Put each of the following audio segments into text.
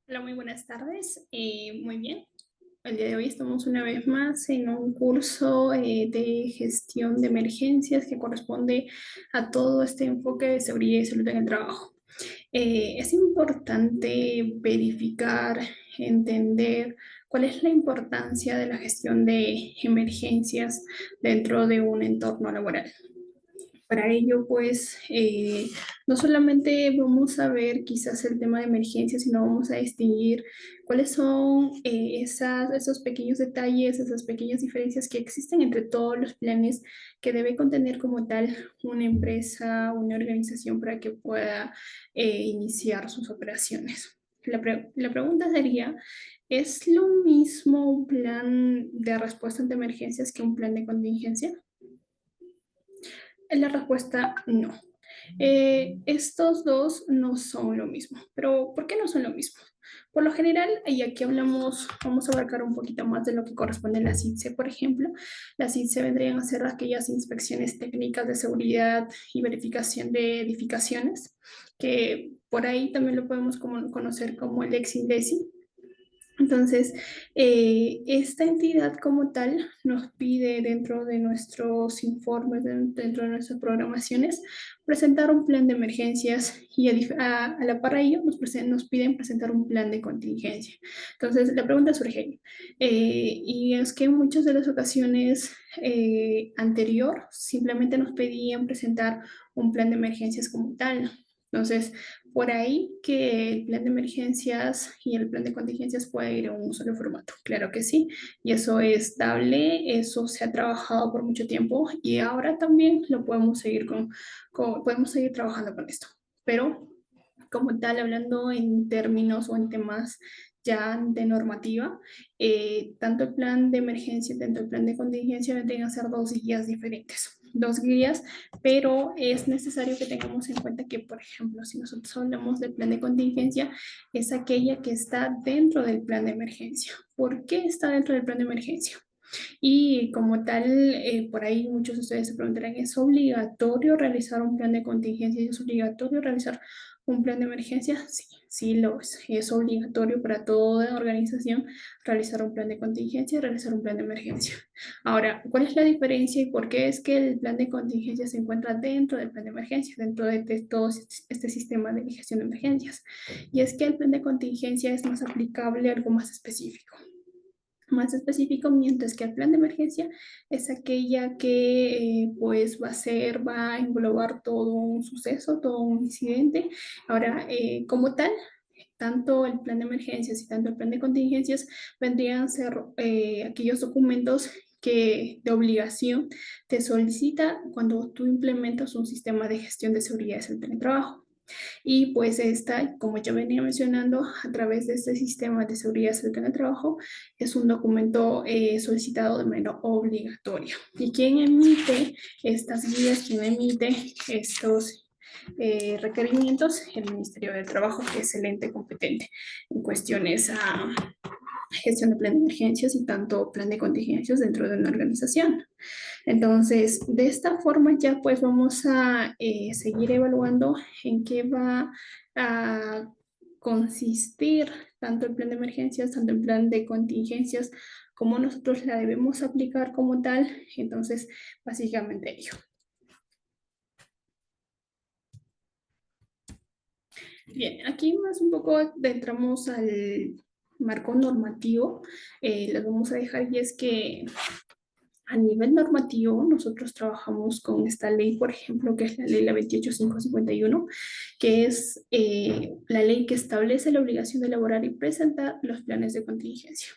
Hola, muy buenas tardes. Muy bien. El día de hoy estamos una vez más en un curso de gestión de emergencias que corresponde a todo este enfoque de seguridad y salud en el trabajo. Es importante verificar, entender cuál es la importancia de la gestión de emergencias dentro de un entorno laboral. Para ello, pues, no solamente vamos a ver quizás el tema de emergencia, sino vamos a distinguir cuáles son esos pequeños detalles, esas pequeñas diferencias que existen entre todos los planes que debe contener como tal una empresa, una organización para que pueda iniciar sus operaciones. La pregunta sería, ¿es lo mismo un plan de respuesta ante emergencias que un plan de contingencia? La respuesta no. Estos dos no son lo mismo, pero ¿por qué no son lo mismo? Por lo general, y aquí hablamos, vamos a abarcar un poquito más de lo que corresponde a la CINCE, por ejemplo. Las CINCE vendrían a ser aquellas inspecciones técnicas de seguridad y verificación de edificaciones, que por ahí también lo podemos conocer como el ex-INDECI. Entonces, esta entidad como tal nos pide dentro de nuestros informes, dentro de nuestras programaciones, presentar un plan de emergencias y a la par de ello nos piden presentar un plan de contingencia. Entonces, la pregunta surge, y es que en muchas de las ocasiones anterior simplemente nos pedían presentar un plan de emergencias como tal. Entonces, por ahí que el plan de emergencias y el plan de contingencias puede ir en un solo formato. Claro que sí, y eso es estable, eso se ha trabajado por mucho tiempo y ahora también lo podemos seguir podemos seguir trabajando con esto. Pero como tal, hablando en términos o en temas ya de normativa, tanto el plan de emergencia, tanto el plan de contingencia deben hacer dos guías diferentes, dos guías, pero es necesario que tengamos en cuenta que, por ejemplo, si nosotros hablamos del plan de contingencia, es aquella que está dentro del plan de emergencia. ¿Por qué está dentro del plan de emergencia? Y como tal, por ahí muchos de ustedes se preguntarán, ¿es obligatorio realizar un plan de contingencia? ¿Es obligatorio realizar un plan de emergencia? Sí, sí lo es. Es obligatorio para toda organización realizar un plan de contingencia y realizar un plan de emergencia. Ahora, ¿cuál es la diferencia y por qué es que el plan de contingencia se encuentra dentro del plan de emergencia, dentro de todo este sistema de gestión de emergencias? Y es que el plan de contingencia es más aplicable a algo más específico, mientras que el plan de emergencia es aquella que pues va a englobar todo un suceso, todo un incidente. Ahora, como tal, tanto el plan de emergencias y tanto el plan de contingencias vendrían a ser aquellos documentos que de obligación te solicita cuando tú implementas un sistema de gestión de seguridad en el teletrabajo. Y pues esta, como ya venía mencionando, a través de este sistema de seguridad cercana al trabajo, es un documento solicitado de manera obligatoria. ¿Y quién emite estas guías? ¿Quién emite estos requerimientos? El Ministerio del Trabajo, que es el ente competente en cuestiones a gestión de plan de emergencias y tanto plan de contingencias dentro de una organización. Entonces, de esta forma ya pues vamos a seguir evaluando en qué va a consistir tanto el plan de emergencias, tanto el plan de contingencias, cómo nosotros la debemos aplicar como tal. Entonces, básicamente ello. Bien, aquí más un poco entramos al marco normativo. Les vamos a dejar y es que a nivel normativo, nosotros trabajamos con esta ley, por ejemplo, que es la ley la 28551, que es la ley que establece la obligación de elaborar y presentar los planes de contingencia.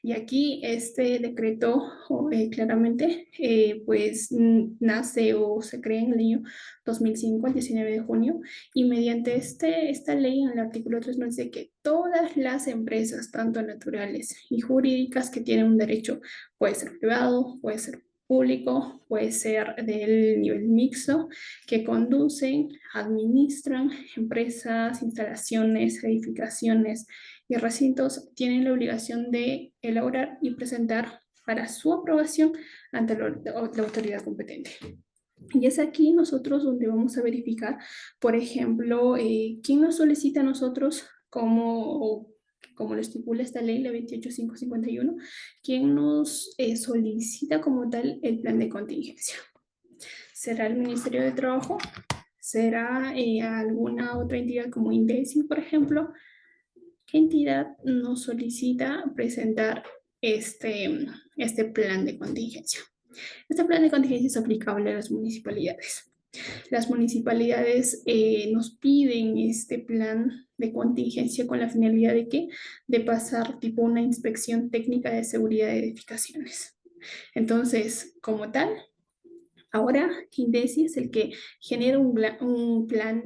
Y aquí este decreto claramente pues nace o se crea en el año 2005, el 19 de junio, y mediante esta ley en el artículo 3 nos dice que todas las empresas, tanto naturales y jurídicas que tienen un derecho, puede ser privado, puede ser público, puede ser del nivel mixto, que conducen, administran empresas, instalaciones, edificaciones, y recintos tienen la obligación de elaborar y presentar para su aprobación ante la autoridad competente. Y es aquí nosotros donde vamos a verificar, por ejemplo, quién nos solicita a nosotros como como lo estipula esta ley, la 28551, quien nos solicita como tal el plan de contingencia. ¿Será el Ministerio de Trabajo? ¿Será alguna otra entidad como INDECI, por ejemplo? ¿Qué entidad nos solicita presentar este plan de contingencia? Este plan de contingencia es aplicable a las municipalidades. Las municipalidades nos piden este plan de contingencia con la finalidad de ¿qué? De pasar tipo una inspección técnica de seguridad de edificaciones. Entonces, como tal, ahora, INDECI es el que genera un plan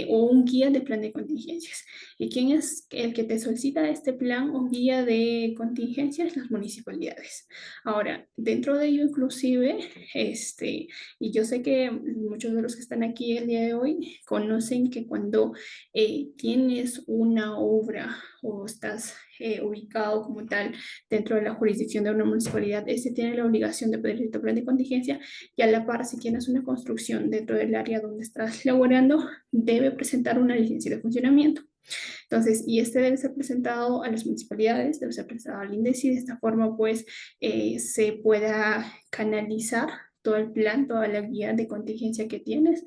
o un guía de plan de contingencias. ¿Y quién es el que te solicita este plan o guía de contingencias? Las municipalidades. Ahora, dentro de ello inclusive, y yo sé que muchos de los que están aquí el día de hoy conocen que cuando tienes una obra o estás ubicado como tal dentro de la jurisdicción de una municipalidad, este tiene la obligación de pedir tu plan de contingencia y a la par, si tienes una construcción dentro del área donde estás laborando, debe presentar una licencia de funcionamiento. Entonces, y este debe ser presentado a las municipalidades, debe ser presentado al INDECI, de esta forma pues se pueda canalizar todo el plan, toda la guía de contingencia que tienes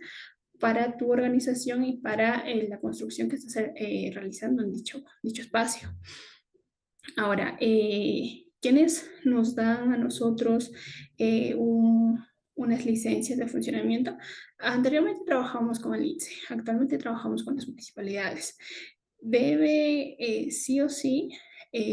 para tu organización y para la construcción que estás realizando en dicho espacio. Ahora, ¿quiénes nos dan a nosotros unas licencias de funcionamiento? Anteriormente trabajamos con el INSE, actualmente trabajamos con las municipalidades. Debe sí o sí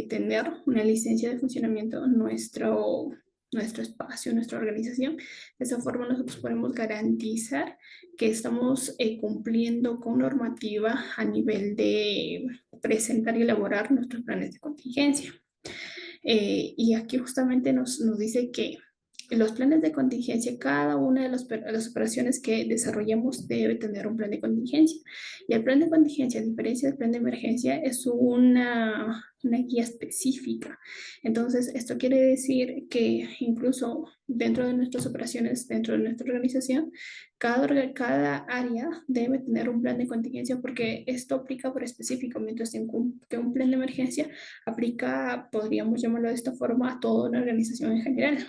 tener una licencia de funcionamiento nuestro espacio, nuestra organización. De esa forma nosotros podemos garantizar que estamos cumpliendo con normativa a nivel de presentar y elaborar nuestros planes de contingencia. Y aquí justamente nos dice que los planes de contingencia, cada una de las operaciones que desarrollamos debe tener un plan de contingencia. Y el plan de contingencia, a diferencia del plan de emergencia, es una guía específica. Entonces, esto quiere decir que incluso dentro de nuestras operaciones, dentro de nuestra organización, cada área debe tener un plan de contingencia porque esto aplica por específico, mientras que un plan de emergencia aplica, podríamos llamarlo de esta forma, a toda una organización en general.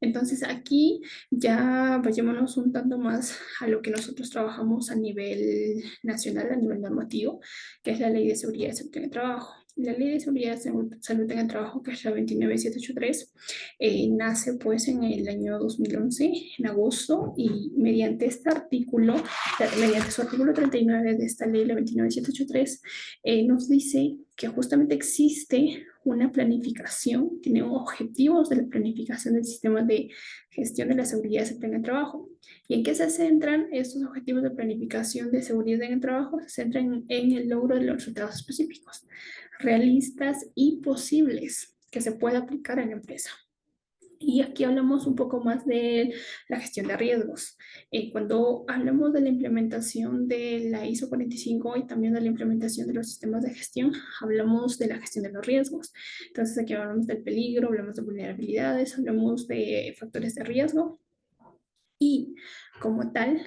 Entonces aquí ya vayámonos un tanto más a lo que nosotros trabajamos a nivel nacional, a nivel normativo, que es la Ley de Seguridad y Salud en el Trabajo. La Ley de Seguridad y Salud en el Trabajo, que es la 29783, nace pues en el año 2011, en agosto, y mediante este artículo, mediante su artículo 39 de esta ley, la 29783, nos dice que justamente existe una planificación, tiene objetivos de la planificación del sistema de gestión de la seguridad en el trabajo. ¿Y en qué se centran estos objetivos de planificación de seguridad en el trabajo? Se centran en el logro de los resultados específicos, realistas y posibles que se pueda aplicar en la empresa. Y aquí hablamos un poco más de la gestión de riesgos. Cuando hablamos de la implementación de la ISO 45 y también de la implementación de los sistemas de gestión, hablamos de la gestión de los riesgos. Entonces aquí hablamos del peligro, hablamos de vulnerabilidades, hablamos de factores de riesgo y como tal,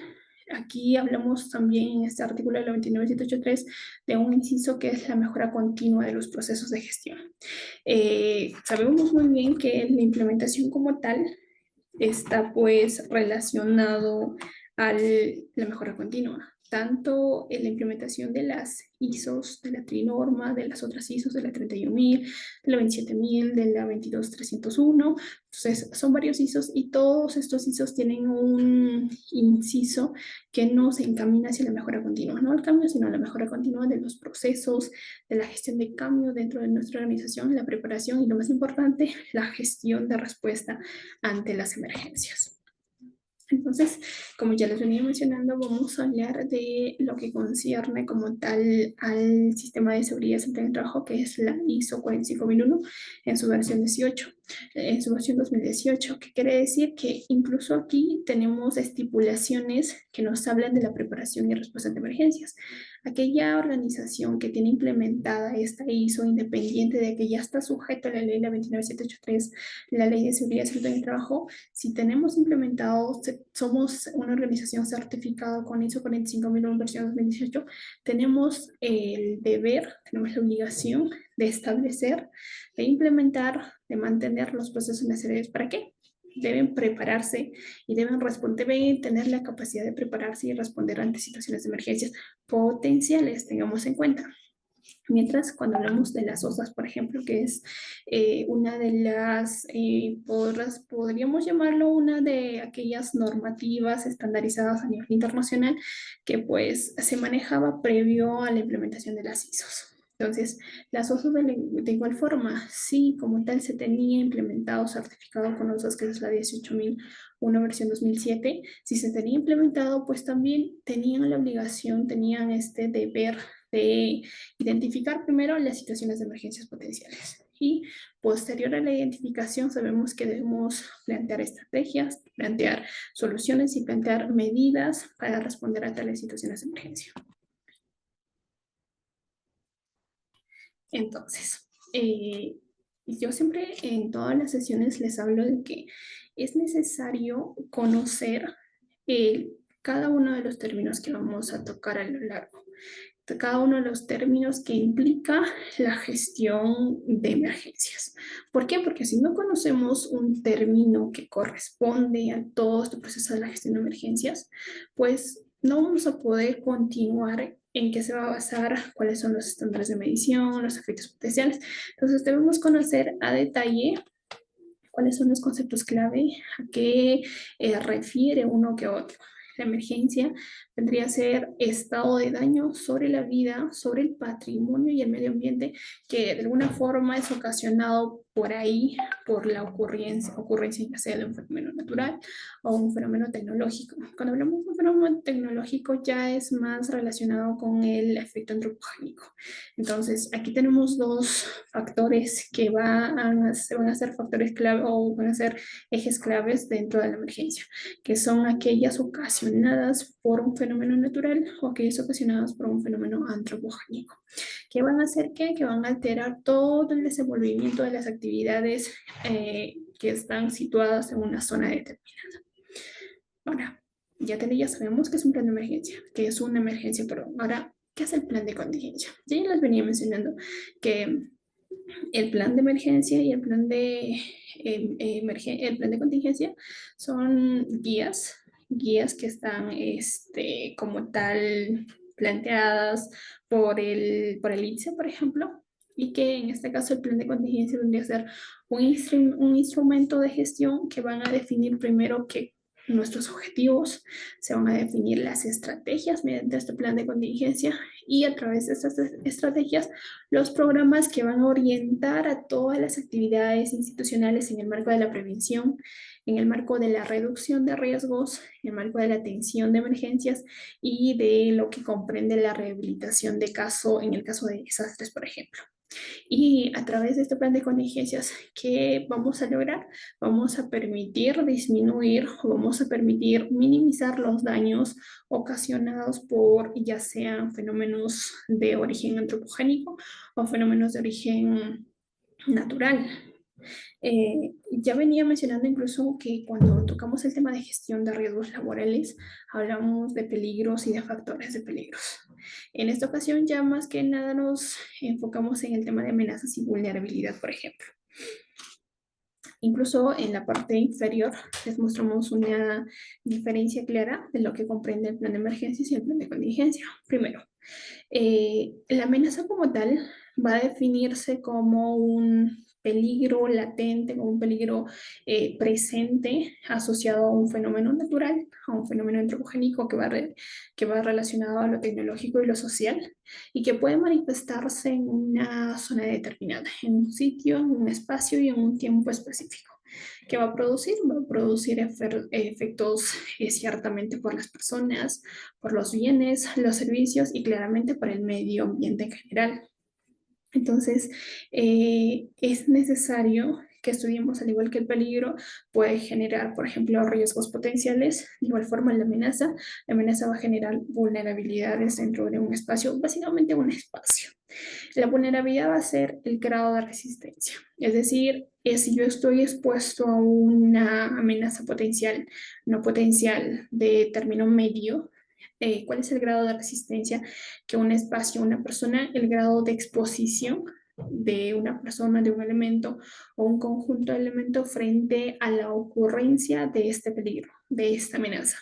aquí hablamos también en este artículo de la 29783 de un inciso que es la mejora continua de los procesos de gestión. Sabemos muy bien que la implementación como tal está pues relacionado a la mejora continua, tanto en la implementación de las ISOs, de la trinorma, de las otras ISOs, de la 31.000, de la 27.000, de la 22.301. Entonces, son varios ISOs y todos estos ISOs tienen un inciso que nos encamina hacia la mejora continua, no al cambio, sino a la mejora continua de los procesos, de la gestión de cambio dentro de nuestra organización, la preparación y lo más importante, la gestión de respuesta ante las emergencias. Entonces, como ya les venía mencionando, vamos a hablar de lo que concierne como tal al sistema de seguridad en el trabajo, que es la ISO 45001 en su versión 18, en su versión 2018, que quiere decir que incluso aquí tenemos estipulaciones que nos hablan de la preparación y respuesta ante emergencias. Aquella organización que tiene implementada esta ISO, independiente de que ya está sujeta a la ley la 29783, la ley de seguridad en el trabajo, si tenemos implementado, somos una organización certificada con ISO 45001 versión 2018, tenemos el deber, tenemos la obligación de establecer, de implementar, de mantener los procesos necesarios. ¿Para qué? Deben prepararse y deben tener la capacidad de prepararse y responder ante situaciones de emergencias potenciales, tengamos en cuenta. Mientras, cuando hablamos de las OSAS, por ejemplo, que es una de las, podríamos llamarlo una de aquellas normativas estandarizadas a nivel internacional que pues se manejaba previo a la implementación de las ISOs. Entonces, las OSAS de igual forma, sí, como tal se tenía implementado, certificado con OSAS, que es la 18001 versión 2007, si se tenía implementado, pues también tenían la obligación, tenían este deber de identificar primero las situaciones de emergencias potenciales y posterior a la identificación sabemos que debemos plantear estrategias, plantear soluciones y plantear medidas para responder a tales situaciones de emergencia. Entonces, yo siempre en todas las sesiones les hablo de que es necesario conocer cada uno de los términos que vamos a tocar a lo largo, cada uno de los términos que implica la gestión de emergencias. ¿Por qué? Porque si no conocemos un término que corresponde a todo este proceso de la gestión de emergencias, pues no vamos a poder continuar en qué se va a basar, cuáles son los estándares de medición, los efectos potenciales. Entonces debemos conocer a detalle cuáles son los conceptos clave, a qué refiere uno que otro. La emergencia vendría a ser estado de daño sobre la vida, sobre el patrimonio y el medio ambiente que de alguna forma es ocasionado por ahí, por la ocurrencia ya sea de un fenómeno natural o un fenómeno tecnológico. Cuando hablamos de un fenómeno tecnológico ya es más relacionado con el efecto antropogénico. Entonces, aquí tenemos dos factores que van a ser factores clave o van a ser ejes claves dentro de la emergencia, que son aquellas ocasionadas por un fenómeno natural o aquellas ocasionadas por un fenómeno antropogénico. ¿Qué van a hacer qué? Que van a alterar todo el desenvolvimiento de las actividades que están situadas en una zona determinada. Ahora, ya sabemos que es un plan de emergencia, que es una emergencia, perdón. Ahora, ¿qué es el plan de contingencia? Ya les venía mencionando que el plan de emergencia y el plan de contingencia son guías que están como tal planteadas por el INSEE, por ejemplo, y que en este caso el plan de contingencia vendría a ser un instrumento de gestión que van a definir primero que nuestros objetivos, se van a definir las estrategias mediante este plan de contingencia y a través de estas estrategias los programas que van a orientar a todas las actividades institucionales en el marco de la prevención, en el marco de la reducción de riesgos, en el marco de la atención de emergencias y de lo que comprende la rehabilitación de caso en el caso de desastres, por ejemplo. Y a través de este plan de contingencias, ¿qué vamos a lograr? Vamos a permitir disminuir o vamos a permitir minimizar los daños ocasionados por ya sean fenómenos de origen antropogénico o fenómenos de origen natural. Ya venía mencionando incluso que cuando tocamos el tema de gestión de riesgos laborales, hablamos de peligros y de factores de peligros. En esta ocasión ya más que nada nos enfocamos en el tema de amenazas y vulnerabilidad, por ejemplo. Incluso en la parte inferior les mostramos una diferencia clara de lo que comprende el plan de emergencias y el plan de contingencia. Primero, la amenaza como tal va a definirse como un peligro latente, como un peligro presente asociado a un fenómeno natural, a un fenómeno antropogénico que va relacionado a lo tecnológico y lo social y que puede manifestarse en una zona determinada, en un sitio, en un espacio y en un tiempo específico. ¿Qué va a producir? Va a producir efectos ciertamente por las personas, por los bienes, los servicios y claramente para el medio ambiente en general. Entonces, es necesario que estudiamos, al igual que el peligro, puede generar, por ejemplo, riesgos potenciales. De igual forma, la amenaza va a generar vulnerabilidades dentro de un espacio, básicamente un espacio. La vulnerabilidad va a ser el grado de resistencia, es decir, si yo estoy expuesto a una amenaza potencial, no potencial, de término medio, ¿cuál es el grado de resistencia que un espacio, una persona, el grado de exposición de una persona, de un elemento o un conjunto de elementos frente a la ocurrencia de este peligro, de esta amenaza?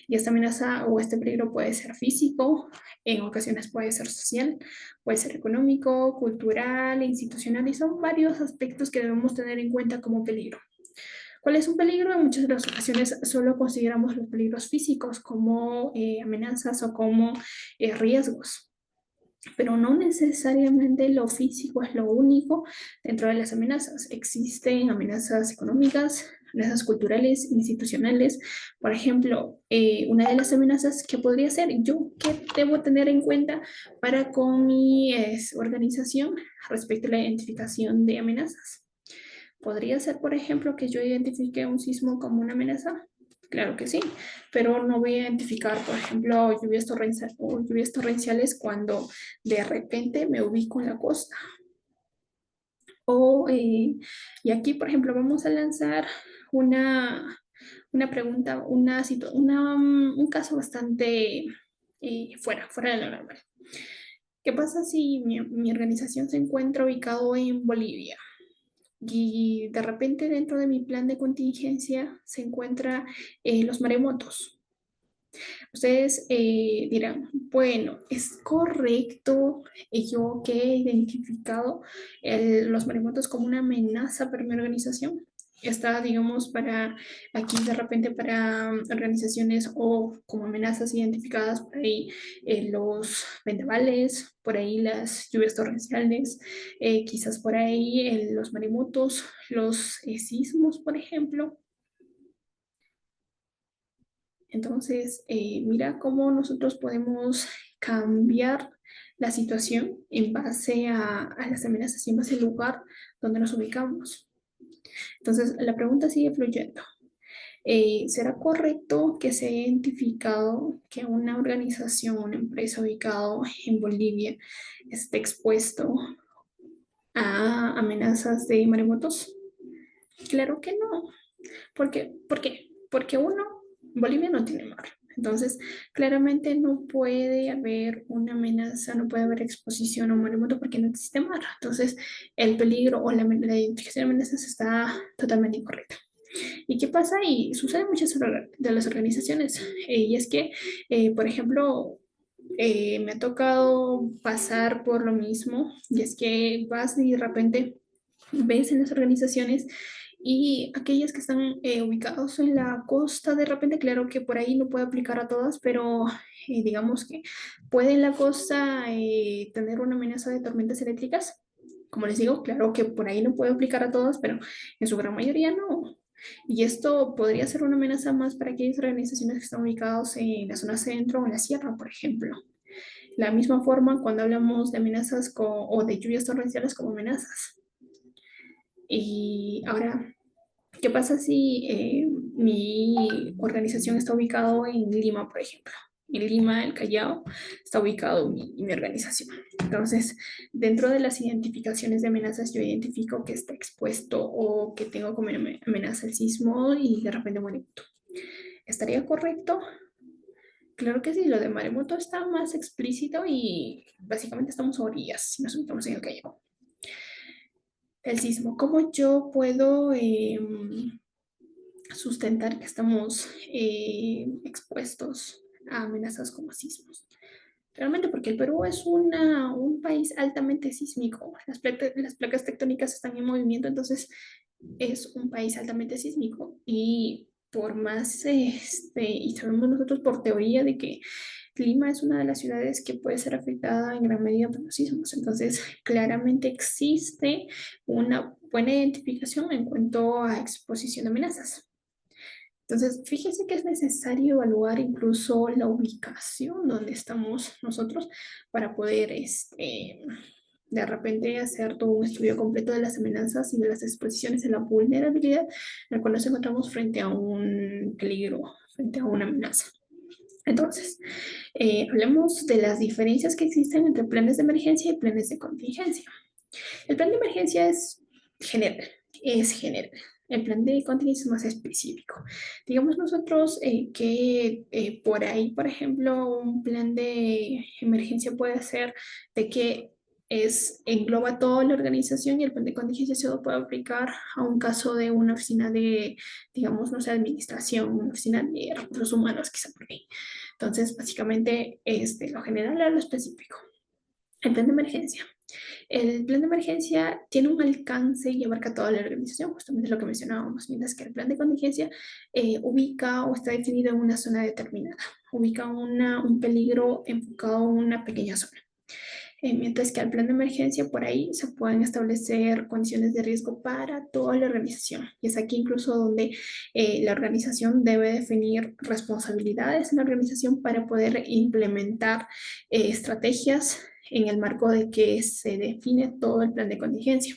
Y esta amenaza o este peligro puede ser físico, en ocasiones puede ser social, puede ser económico, cultural, institucional, y son varios aspectos que debemos tener en cuenta como peligro. ¿Cuál es un peligro? En muchas de las ocasiones solo consideramos los peligros físicos como amenazas o como riesgos, pero no necesariamente lo físico es lo único dentro de las amenazas. Existen amenazas económicas, amenazas culturales, institucionales. Por ejemplo, una de las amenazas que podría ser yo, ¿qué debo tener en cuenta para con mi organización respecto a la identificación de amenazas? ¿Podría ser, por ejemplo, que yo identifique un sismo como una amenaza? Claro que sí, pero no voy a identificar, por ejemplo, lluvias torrenciales cuando de repente me ubico en la costa. O, y aquí, por ejemplo, vamos a lanzar una pregunta, un caso bastante fuera de lo normal. ¿Qué pasa si mi organización se encuentra ubicado en Bolivia? Y de repente dentro de mi plan de contingencia se encuentra los maremotos. Ustedes dirán, bueno, ¿es correcto yo que he identificado los maremotos como una amenaza para mi organización? Está, digamos, para aquí de repente para organizaciones o como amenazas identificadas por ahí los vendavales, por ahí las lluvias torrenciales, quizás por ahí los maremotos, los sismos, por ejemplo. Entonces, mira cómo nosotros podemos cambiar la situación en base a las amenazas y en base al lugar donde nos ubicamos. Entonces, la pregunta sigue fluyendo. ¿Será correcto que se haya identificado que una organización, una empresa ubicada en Bolivia esté expuesto a amenazas de maremotos? Claro que no. ¿Por qué? Porque uno, Bolivia no tiene mar. Entonces, claramente no puede haber una amenaza, no puede haber exposición a un maremoto porque no existe mar. Entonces, el peligro o la identificación de amenazas está totalmente incorrecta. ¿Y qué pasa? Y sucede en muchas de las organizaciones. Y es que, por ejemplo, me ha tocado pasar por lo mismo. Y es que vas y de repente ves en las organizaciones y aquellas que están ubicados en la costa, de repente, claro que por ahí no puede aplicar a todas, pero digamos que puede en la costa tener una amenaza de tormentas eléctricas. Como les digo, claro que por ahí no puede aplicar a todas, pero en su gran mayoría no. Y esto podría ser una amenaza más para aquellas organizaciones que están ubicadas en la zona centro o en la sierra, por ejemplo. La misma forma cuando hablamos de amenazas o de lluvias torrenciales como amenazas. Y ahora, ¿qué pasa si mi organización está ubicado en Lima, por ejemplo? En Lima, el Callao, está ubicado mi organización. Entonces, dentro de las identificaciones de amenazas, yo identifico que está expuesto o que tengo como amenaza el sismo y de repente maremoto. ¿Estaría correcto? Claro que sí, lo de maremoto está más explícito y básicamente estamos a orillas si nos ubicamos en el Callao. El sismo, ¿cómo yo puedo sustentar que estamos expuestos a amenazas como sismos? Realmente porque el Perú es un país altamente sísmico. Las placas tectónicas están en movimiento, entonces es un país altamente sísmico. Y por más, y sabemos nosotros por teoría de que Lima es una de las ciudades que puede ser afectada en gran medida por los sismos. Entonces, claramente existe una buena identificación en cuanto a exposición de amenazas. Entonces, fíjese que es necesario evaluar incluso la ubicación donde estamos nosotros para poder de repente hacer todo un estudio completo de las amenazas y de las exposiciones en la vulnerabilidad en la cual nos encontramos frente a un peligro, frente a una amenaza. Entonces, hablemos de las diferencias que existen entre planes de emergencia y planes de contingencia. El plan de emergencia es general, es general. El plan de contingencia es más específico. Digamos nosotros que por ahí, por ejemplo, un plan de emergencia puede ser de que engloba toda la organización y el plan de contingencia se puede aplicar a un caso de una oficina de, digamos, no sé, administración, una oficina de recursos humanos, quizá por ahí. Entonces, básicamente es de lo general a lo específico. El plan de emergencia. El plan de emergencia tiene un alcance y abarca toda la organización, justamente lo que mencionábamos, mientras que el plan de contingencia ubica o está definido en una zona determinada, ubica un peligro enfocado en una pequeña zona. Mientras que al plan de emergencia por ahí se pueden establecer condiciones de riesgo para toda la organización. Y es aquí incluso donde la organización debe definir responsabilidades en la organización para poder implementar estrategias en el marco de que se define todo el plan de contingencia.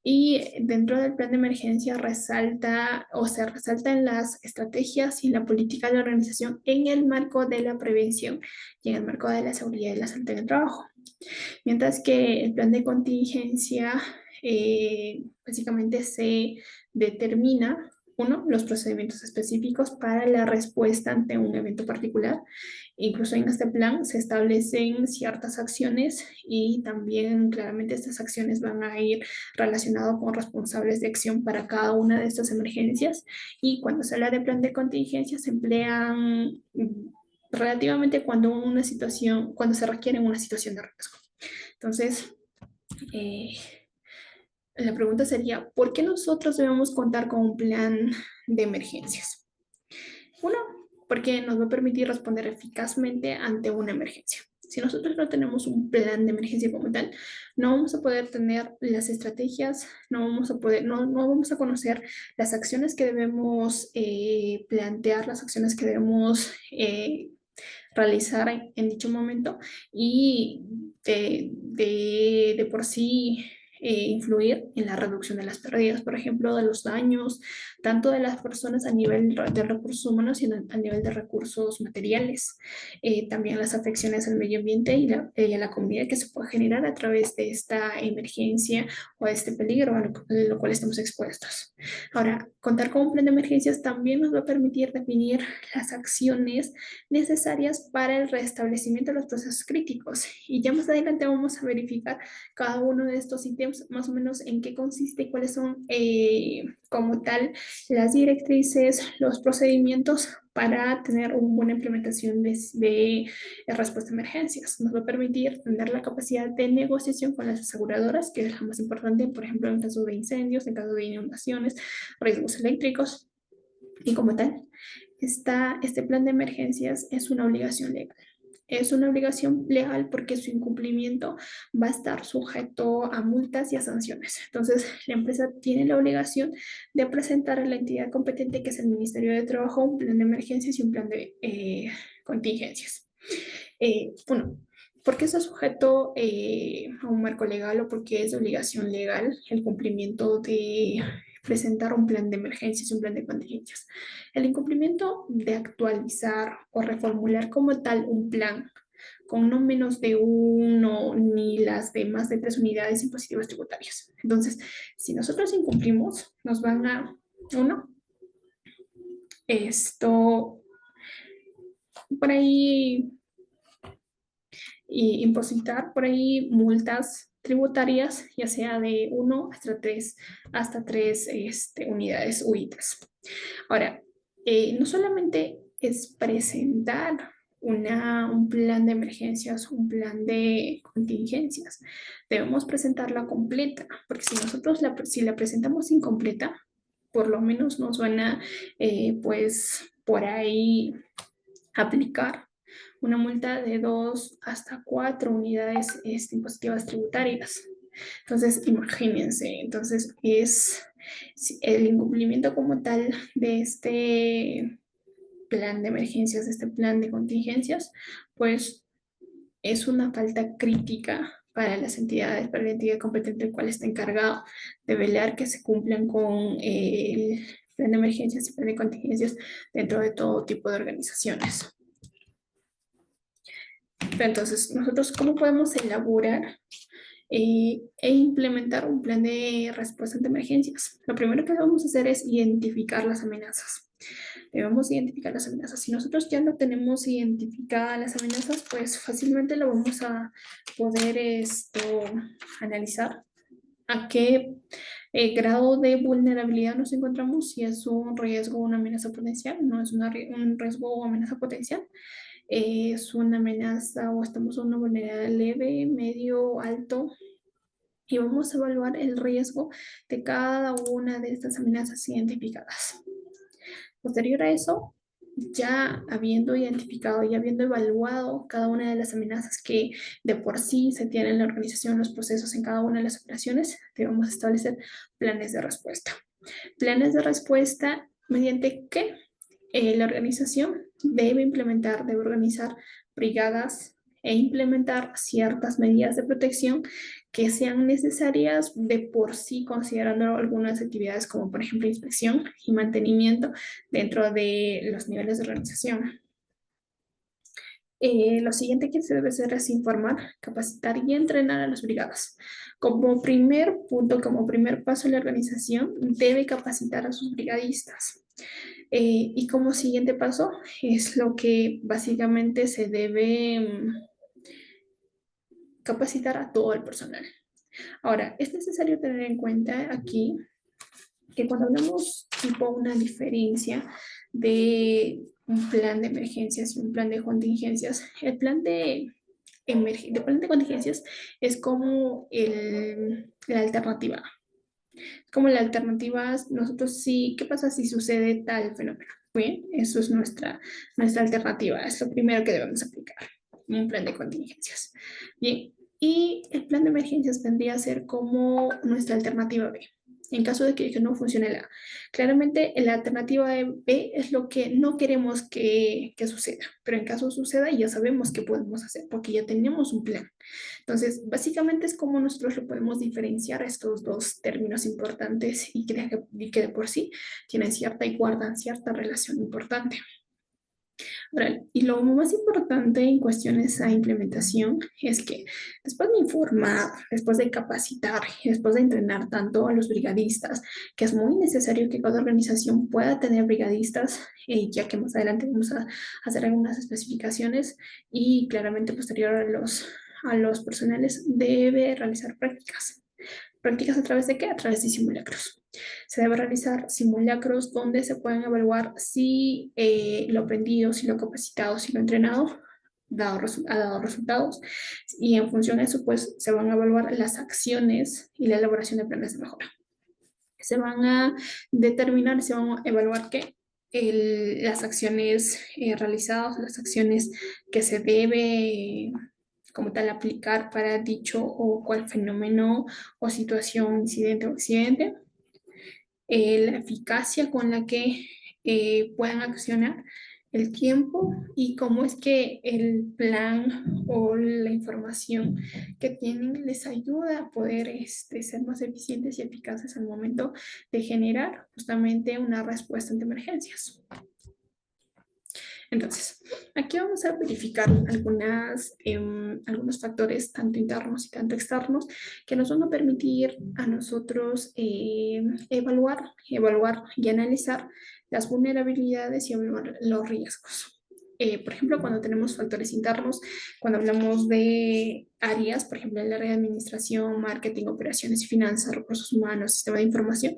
Y dentro del plan de emergencia resalta o se resaltan las estrategias y la política de la organización en el marco de la prevención y en el marco de la seguridad y la salud en el trabajo. Mientras que el plan de contingencia básicamente se determina, uno, los procedimientos específicos para la respuesta ante un evento particular. Incluso en este plan se establecen ciertas acciones y también claramente estas acciones van a ir relacionadas con responsables de acción para cada una de estas emergencias. Y cuando se habla de plan de contingencia se emplean relativamente cuando se requiere una situación de riesgo. Entonces, eh, la pregunta sería, ¿por qué nosotros debemos contar con un plan de emergencias? Uno, porque nos va a permitir responder eficazmente ante una emergencia. Si nosotros no tenemos un plan de emergencia como tal, no vamos a poder tener las estrategias, no vamos a conocer las acciones que debemos plantear, las acciones que debemos realizar en dicho momento y de por sí influir en la reducción de las pérdidas, por ejemplo, de los daños, tanto de las personas a nivel de recursos humanos, sino a nivel de recursos materiales. También las afecciones al medio ambiente y a la comunidad que se puede generar a través de esta emergencia o de este peligro a lo cual estamos expuestos. Ahora, contar con un plan de emergencias también nos va a permitir definir las acciones necesarias para el restablecimiento de los procesos críticos. Y ya más adelante vamos a verificar cada uno de estos ítems, más o menos en qué consiste y cuáles son como tal las directrices, los procedimientos para tener una buena implementación de respuesta a emergencias. Nos va a permitir tener la capacidad de negociación con las aseguradoras, que es lo más importante, por ejemplo, en caso de incendios, en caso de inundaciones, riesgos eléctricos, y como tal, este plan de emergencias es una obligación legal. Es una obligación legal porque su incumplimiento va a estar sujeto a multas y a sanciones. Entonces, la empresa tiene la obligación de presentar a la entidad competente, que es el Ministerio de Trabajo, un plan de emergencias y un plan de contingencias. Bueno, ¿por qué está sujeto a un marco legal o por qué es de obligación legal el cumplimiento de presentar un plan de emergencias y un plan de contingencias? El incumplimiento de actualizar o reformular como tal un plan con no menos de uno ni las de más de 3 unidades impositivas tributarias. Entonces, si nosotros incumplimos, nos van a, uno, esto, por ahí y impositar por ahí multas tributarias, ya sea de uno hasta tres unidades UITs. Ahora, no solamente es presentar un plan de emergencias, un plan de contingencias, debemos presentarla completa, porque si nosotros si la presentamos incompleta, por lo menos nos van a, pues, por ahí aplicar una multa de 2 hasta 4 unidades impositivas tributarias. Entonces, imagínense, entonces es el incumplimiento como tal de este plan de emergencias, de este plan de contingencias, pues es una falta crítica para las entidades, para la entidad competente, el cual está encargado de velar que se cumplan con el plan de emergencias y plan de contingencias dentro de todo tipo de organizaciones. Pero entonces, nosotros, ¿cómo podemos elaborar e implementar un plan de respuesta ante emergencias? Lo primero que vamos a hacer es identificar las amenazas. Debemos identificar las amenazas. Si nosotros ya no tenemos identificadas las amenazas, pues fácilmente lo vamos a poder analizar a qué grado de vulnerabilidad nos encontramos, si es un riesgo o una amenaza potencial, no es un riesgo o amenaza potencial, es una amenaza o estamos en una vulnerabilidad leve, medio, alto, y vamos a evaluar el riesgo de cada una de estas amenazas identificadas. Posterior a eso, ya habiendo identificado y habiendo evaluado cada una de las amenazas que de por sí se tienen en la organización, los procesos en cada una de las operaciones, debemos establecer planes de respuesta. Planes de respuesta mediante que la organización debe implementar, debe organizar brigadas e implementar ciertas medidas de protección que sean necesarias de por sí, considerando algunas actividades como por ejemplo inspección y mantenimiento dentro de los niveles de organización. Lo siguiente que se debe hacer es informar, capacitar y entrenar a las brigadas. Como primer punto, como primer paso, la organización debe capacitar a sus brigadistas. Y como siguiente paso es lo que básicamente se debe capacitar a todo el personal. Ahora, es necesario tener en cuenta aquí que cuando hablamos tipo una diferencia de un plan de emergencias y un plan de contingencias, el plan de plan de contingencias es como la alternativa. Como la alternativa, nosotros sí, ¿qué pasa si sucede tal fenómeno? Bien, eso es nuestra alternativa, es lo primero que debemos aplicar, un plan de contingencias. Bien, y el plan de emergencias vendría a ser como nuestra alternativa B, en caso de que no funcione la A. Claramente, la alternativa B es lo que no queremos que suceda, pero en caso suceda ya sabemos qué podemos hacer porque ya tenemos un plan. Entonces, básicamente es como nosotros lo podemos diferenciar estos dos términos importantes y que de por sí tienen cierta y guardan cierta relación importante. Ahora, y lo más importante en cuestiones a implementación es que después de informar, después de capacitar y después de entrenar tanto a los brigadistas, que es muy necesario que cada organización pueda tener brigadistas, ya que más adelante vamos a hacer algunas especificaciones y claramente posterior a los personales debe realizar prácticas. ¿Prácticas a través de qué? A través de simulacros. Se debe realizar simulacros donde se pueden evaluar si lo aprendido, si lo capacitado, si lo entrenado ha dado resultados y en función de eso pues se van a evaluar las acciones y la elaboración de planes de mejora. Se van a determinar, se van a evaluar qué las acciones realizadas, las acciones que se debe como tal aplicar para dicho o cual fenómeno o situación, incidente o accidente, la eficacia con la que puedan accionar, el tiempo y cómo es que el plan o la información que tienen les ayuda a poder ser más eficientes y eficaces al momento de generar justamente una respuesta ante emergencias. Entonces, aquí vamos a verificar algunos factores, tanto internos y tanto externos, que nos van a permitir a nosotros evaluar y analizar las vulnerabilidades y evaluar los riesgos. Por ejemplo, cuando tenemos factores internos, cuando hablamos de áreas, por ejemplo, el área de administración, marketing, operaciones y finanzas, recursos humanos, sistema de información,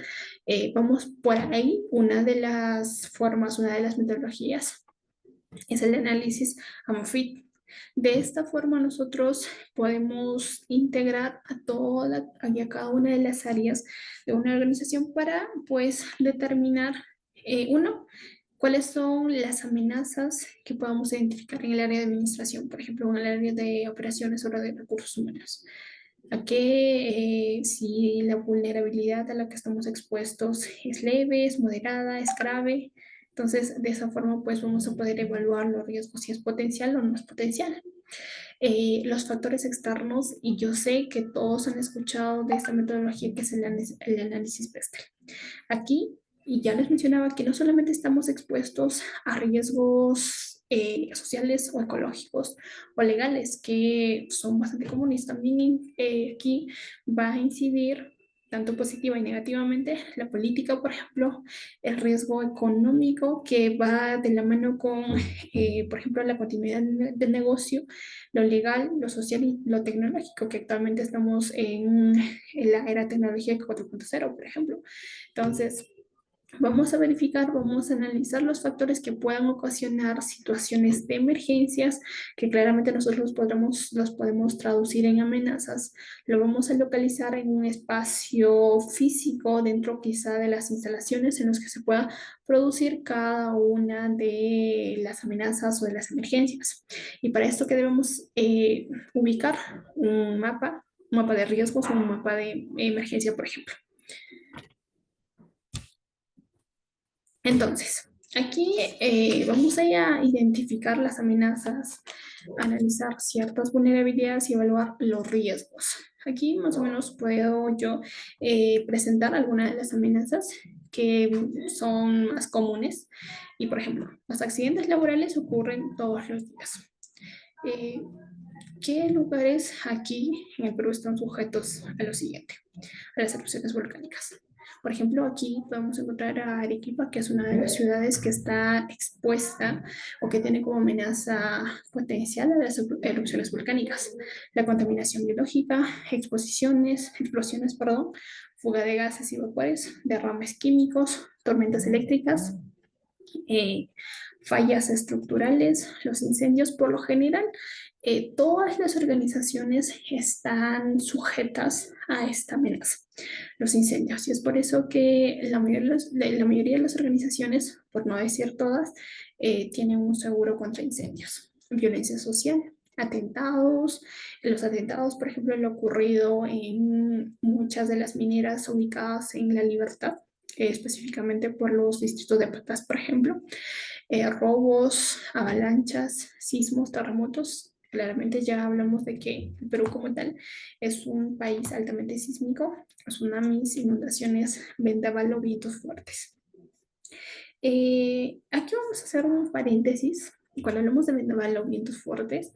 vamos por ahí, una de las formas, una de las metodologías es el de análisis AMOFIT. De esta forma nosotros podemos integrar a cada una de las áreas de una organización para pues determinar, uno, cuáles son las amenazas que podamos identificar en el área de administración, por ejemplo, en el área de operaciones o de recursos humanos. A que si la vulnerabilidad a la que estamos expuestos es leve, es moderada, es grave, Entonces, de esa forma, pues vamos a poder evaluar los riesgos si es potencial o no es potencial. Los factores externos, y yo sé que todos han escuchado de esta metodología que es el análisis Bessel. Aquí, y ya les mencionaba que no solamente estamos expuestos a riesgos sociales o ecológicos o legales, que son bastante comunes, también aquí va a incidir tanto positiva y negativamente la política, por ejemplo, el riesgo económico que va de la mano con, por ejemplo, la continuidad del negocio, lo legal, lo social y lo tecnológico, que actualmente estamos en la era tecnológica 4.0, por ejemplo. Entonces, vamos a verificar, vamos a analizar los factores que puedan ocasionar situaciones de emergencias, que claramente nosotros los podemos traducir en amenazas. Lo vamos a localizar en un espacio físico dentro quizá de las instalaciones en los que se pueda producir cada una de las amenazas o de las emergencias. Y para esto que debemos ubicar un mapa de riesgos o un mapa de emergencia, por ejemplo. Entonces, aquí vamos a identificar las amenazas, analizar ciertas vulnerabilidades y evaluar los riesgos. Aquí más o menos puedo yo presentar algunas de las amenazas que son más comunes. Y por ejemplo, los accidentes laborales ocurren todos los días. Eh, ¿Qué lugares aquí en el Perú están sujetos a lo siguiente? A las erupciones volcánicas? Por ejemplo, aquí podemos encontrar a Arequipa, que es una de las ciudades que está expuesta o que tiene como amenaza potencial a las erupciones volcánicas. La contaminación biológica, explosiones, perdón, fuga de gases y vapores, derrames químicos, tormentas eléctricas, eh, fallas estructurales, los incendios. Por lo general, todas las organizaciones están sujetas a esta amenaza, los incendios. Y es por eso que la mayoría de las organizaciones, por no decir todas, tienen un seguro contra incendios. Violencia social, atentados. Los atentados, por ejemplo, lo ocurrido en muchas de las mineras ubicadas en La Libertad, específicamente por los distritos de Patas, por ejemplo, robos, avalanchas, sismos, terremotos. Claramente ya hablamos de que el Perú como tal es un país altamente sísmico, tsunamis, inundaciones, vendaval o vientos fuertes. Aquí vamos a hacer un paréntesis. Cuando hablamos de vendaval o vientos fuertes,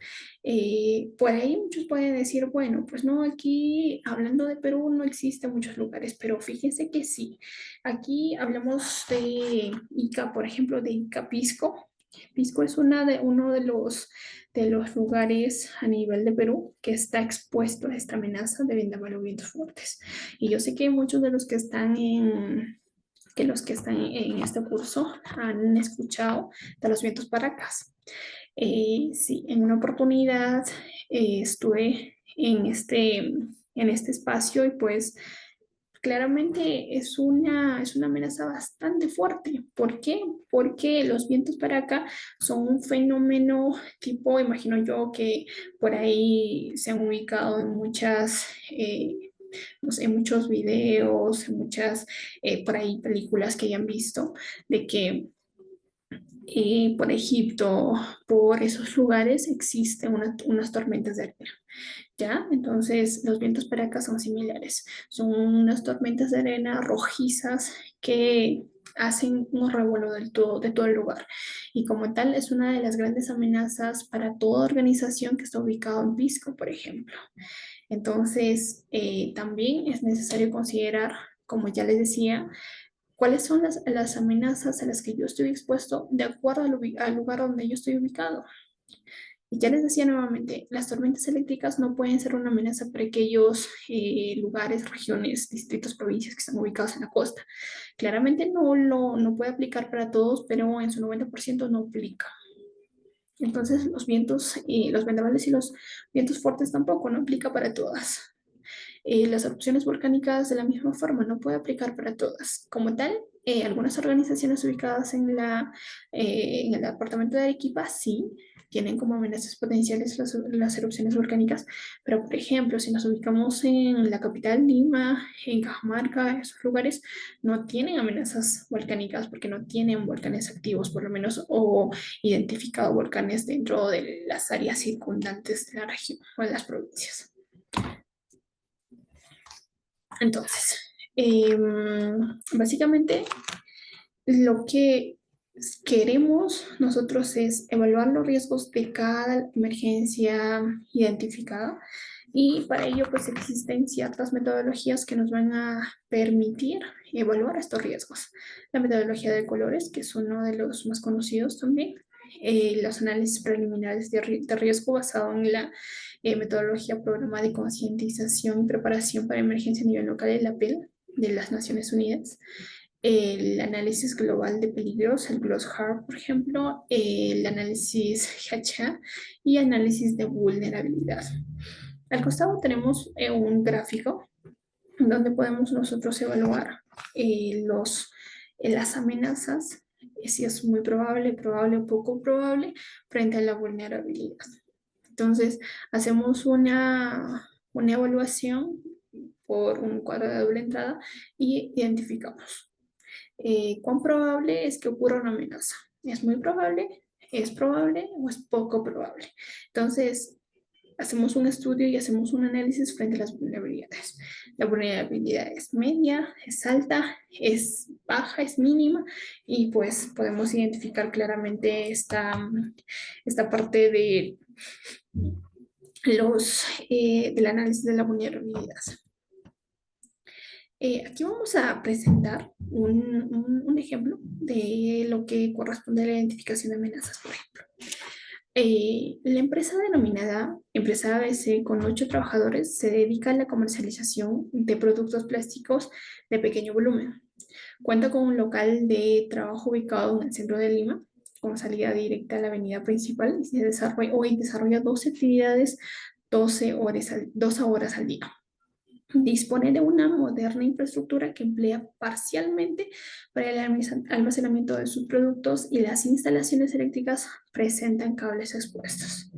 por ahí muchos pueden decir, bueno, pues no, aquí hablando de Perú no existen muchos lugares, pero fíjense que sí. Aquí hablamos de Ica, por ejemplo, de Ica Pisco. Pisco es uno de los lugares a nivel de Perú que está expuesto a esta amenaza de vendaval o vientos fuertes. Y yo sé que muchos de los que están que los que están en este curso han escuchado de los vientos Paracas. Sí, en una oportunidad estuve en este espacio y pues claramente es una amenaza bastante fuerte. ¿Por qué? Porque los vientos para acá son un fenómeno tipo, imagino yo, que por ahí se han ubicado en no sé, muchos videos, en muchas por ahí películas que hayan visto, de que por Egipto, por esos lugares existen unas tormentas de arena. ¿Ya? Entonces, los vientos para acá son similares. Son unas tormentas de arena rojizas que hacen un revuelo de todo el lugar. Y como tal, es una de las grandes amenazas para toda organización que está ubicada en Pisco, por ejemplo. Entonces, también es necesario considerar, como ya les decía, cuáles son las amenazas a las que yo estoy expuesto de acuerdo al lugar donde yo estoy ubicado. Y ya les decía nuevamente, las tormentas eléctricas no pueden ser una amenaza para aquellos lugares, regiones, distritos, provincias que están ubicados en la costa. Claramente no puede aplicar para todos, pero en su 90% no aplica. Entonces los vientos, los vendavales y los vientos fuertes tampoco no aplica para todas. Las erupciones volcánicas de la misma forma no puede aplicar para todas. Como tal, algunas organizaciones ubicadas en el departamento de Arequipa sí tienen como amenazas potenciales las erupciones volcánicas, pero por ejemplo, si nos ubicamos en la capital Lima, en Cajamarca, esos lugares no tienen amenazas volcánicas porque no tienen volcanes activos, por lo menos, o identificado volcanes dentro de las áreas circundantes de la región o de las provincias. Entonces, básicamente lo que queremos nosotros es evaluar los riesgos de cada emergencia identificada y para ello pues existen ciertas metodologías que nos van a permitir evaluar estos riesgos. La metodología de colores, que es uno de los más conocidos también, los análisis preliminares de riesgo basado en la metodología programa de concientización y preparación para emergencia a nivel local de la PEL de las Naciones Unidas, el análisis global de peligros, el GLOSSHAR, por ejemplo, el análisis GHA y análisis de vulnerabilidad. Al costado tenemos un gráfico donde podemos nosotros evaluar las amenazas, si es muy probable, probable o poco probable, frente a la vulnerabilidad. Entonces, hacemos una evaluación por un cuadro de doble entrada y identificamos cuán probable es que ocurra una amenaza. ¿Es muy probable? ¿Es probable o es poco probable? Entonces, hacemos un estudio y hacemos un análisis frente a las vulnerabilidades. La vulnerabilidad es media, es alta, es baja, es mínima y pues podemos identificar claramente esta parte del análisis de la vulnerabilidad. Aquí vamos a presentar un ejemplo de lo que corresponde a la identificación de amenazas, por ejemplo. La empresa denominada Empresa ABC, con 8 trabajadores, se dedica a la comercialización de productos plásticos de pequeño volumen. Cuenta con un local de trabajo ubicado en el centro de Lima, con salida directa a la avenida principal, y hoy desarrolla 12 actividades, 12 horas al día. Dispone de una moderna infraestructura que emplea parcialmente para el almacenamiento de sus productos y las instalaciones eléctricas presentan cables expuestos.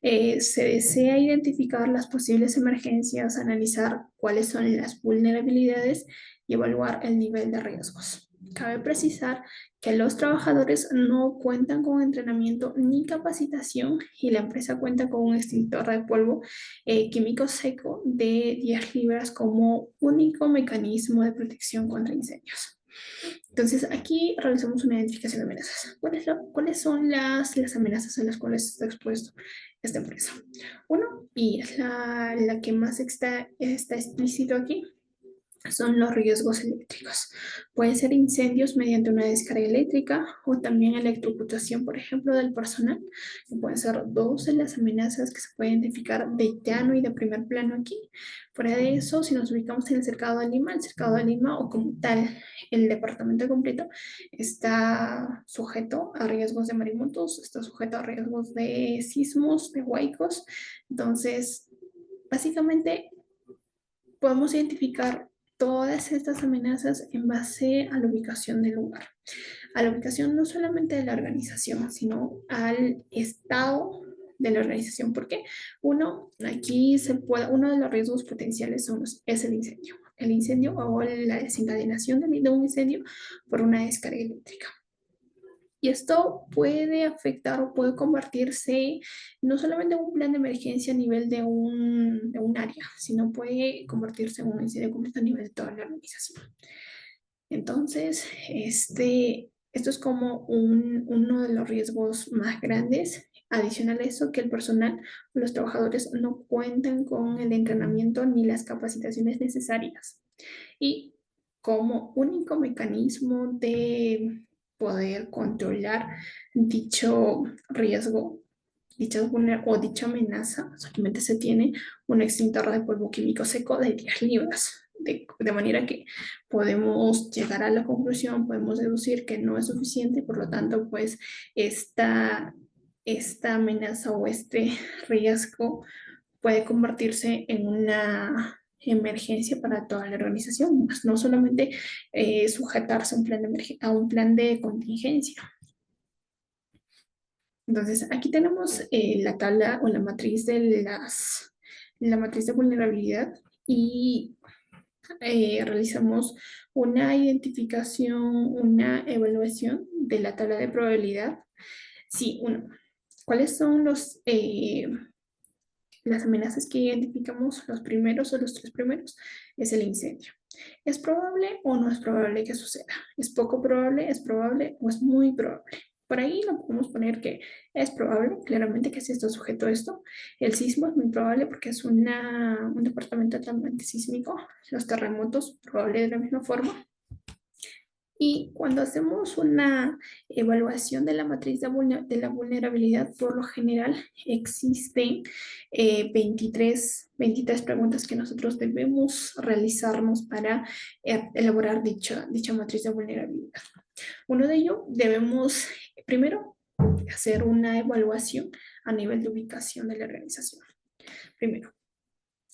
Se desea identificar las posibles emergencias, analizar cuáles son las vulnerabilidades y evaluar el nivel de riesgos. Cabe precisar que los trabajadores no cuentan con entrenamiento ni capacitación y la empresa cuenta con un extintor de polvo químico seco de 10 libras como único mecanismo de protección contra incendios. Entonces, aquí realizamos una identificación de amenazas. ¿Cuáles son las amenazas a las cuales está expuesto esta empresa? Uno, y es la que más está explícito aquí, son los riesgos eléctricos. Pueden ser incendios mediante una descarga eléctrica o también electrocutación, por ejemplo, del personal, que pueden ser dos de las amenazas que se pueden identificar de llano y de primer plano aquí. Fuera de eso, si nos ubicamos en el cercado de Lima, el cercado de Lima o como tal el departamento completo está sujeto a riesgos de maremotos, está sujeto a riesgos de sismos, de huaicos. Entonces, básicamente podemos identificar todas estas amenazas en base a la ubicación del lugar, a la ubicación no solamente de la organización, sino al estado de la organización, porque uno de los riesgos potenciales es el incendio o la desencadenación de un incendio por una descarga eléctrica. Y esto puede afectar o puede convertirse no solamente en un plan de emergencia a nivel de un área, sino puede convertirse en un incendio completo a nivel de toda la organización. Entonces, esto es como uno de los riesgos más grandes. Adicional a eso, que el personal o los trabajadores no cuentan con el entrenamiento ni las capacitaciones necesarias. Y como único mecanismo de poder controlar dicho riesgo, o dicha amenaza, solamente se tiene un extintor de polvo químico seco de 10 libras. De manera que podemos llegar a la conclusión, podemos deducir que no es suficiente, por lo tanto, pues esta amenaza o este riesgo puede convertirse emergencia para toda la organización, pues no solamente sujetarse a un plan a un plan de contingencia. Entonces, aquí tenemos la tabla o la matriz de la matriz de vulnerabilidad y realizamos una identificación, una evaluación de la tabla de probabilidad. Sí, uno. ¿Cuáles son las amenazas que identificamos, los primeros o los tres primeros? Es el incendio. ¿Es probable o no es probable que suceda? ¿Es poco probable, es probable o es muy probable? Por ahí lo podemos poner que es probable, claramente que si está sujeto a esto. El sismo es muy probable porque es un departamento altamente sísmico. Los terremotos, probable de la misma forma. Y cuando hacemos una evaluación de la matriz de la vulnerabilidad, por lo general existen 23 preguntas que nosotros debemos realizarnos para elaborar dicha matriz de vulnerabilidad. Uno de ellos, debemos primero hacer una evaluación a nivel de ubicación de la organización. Primero,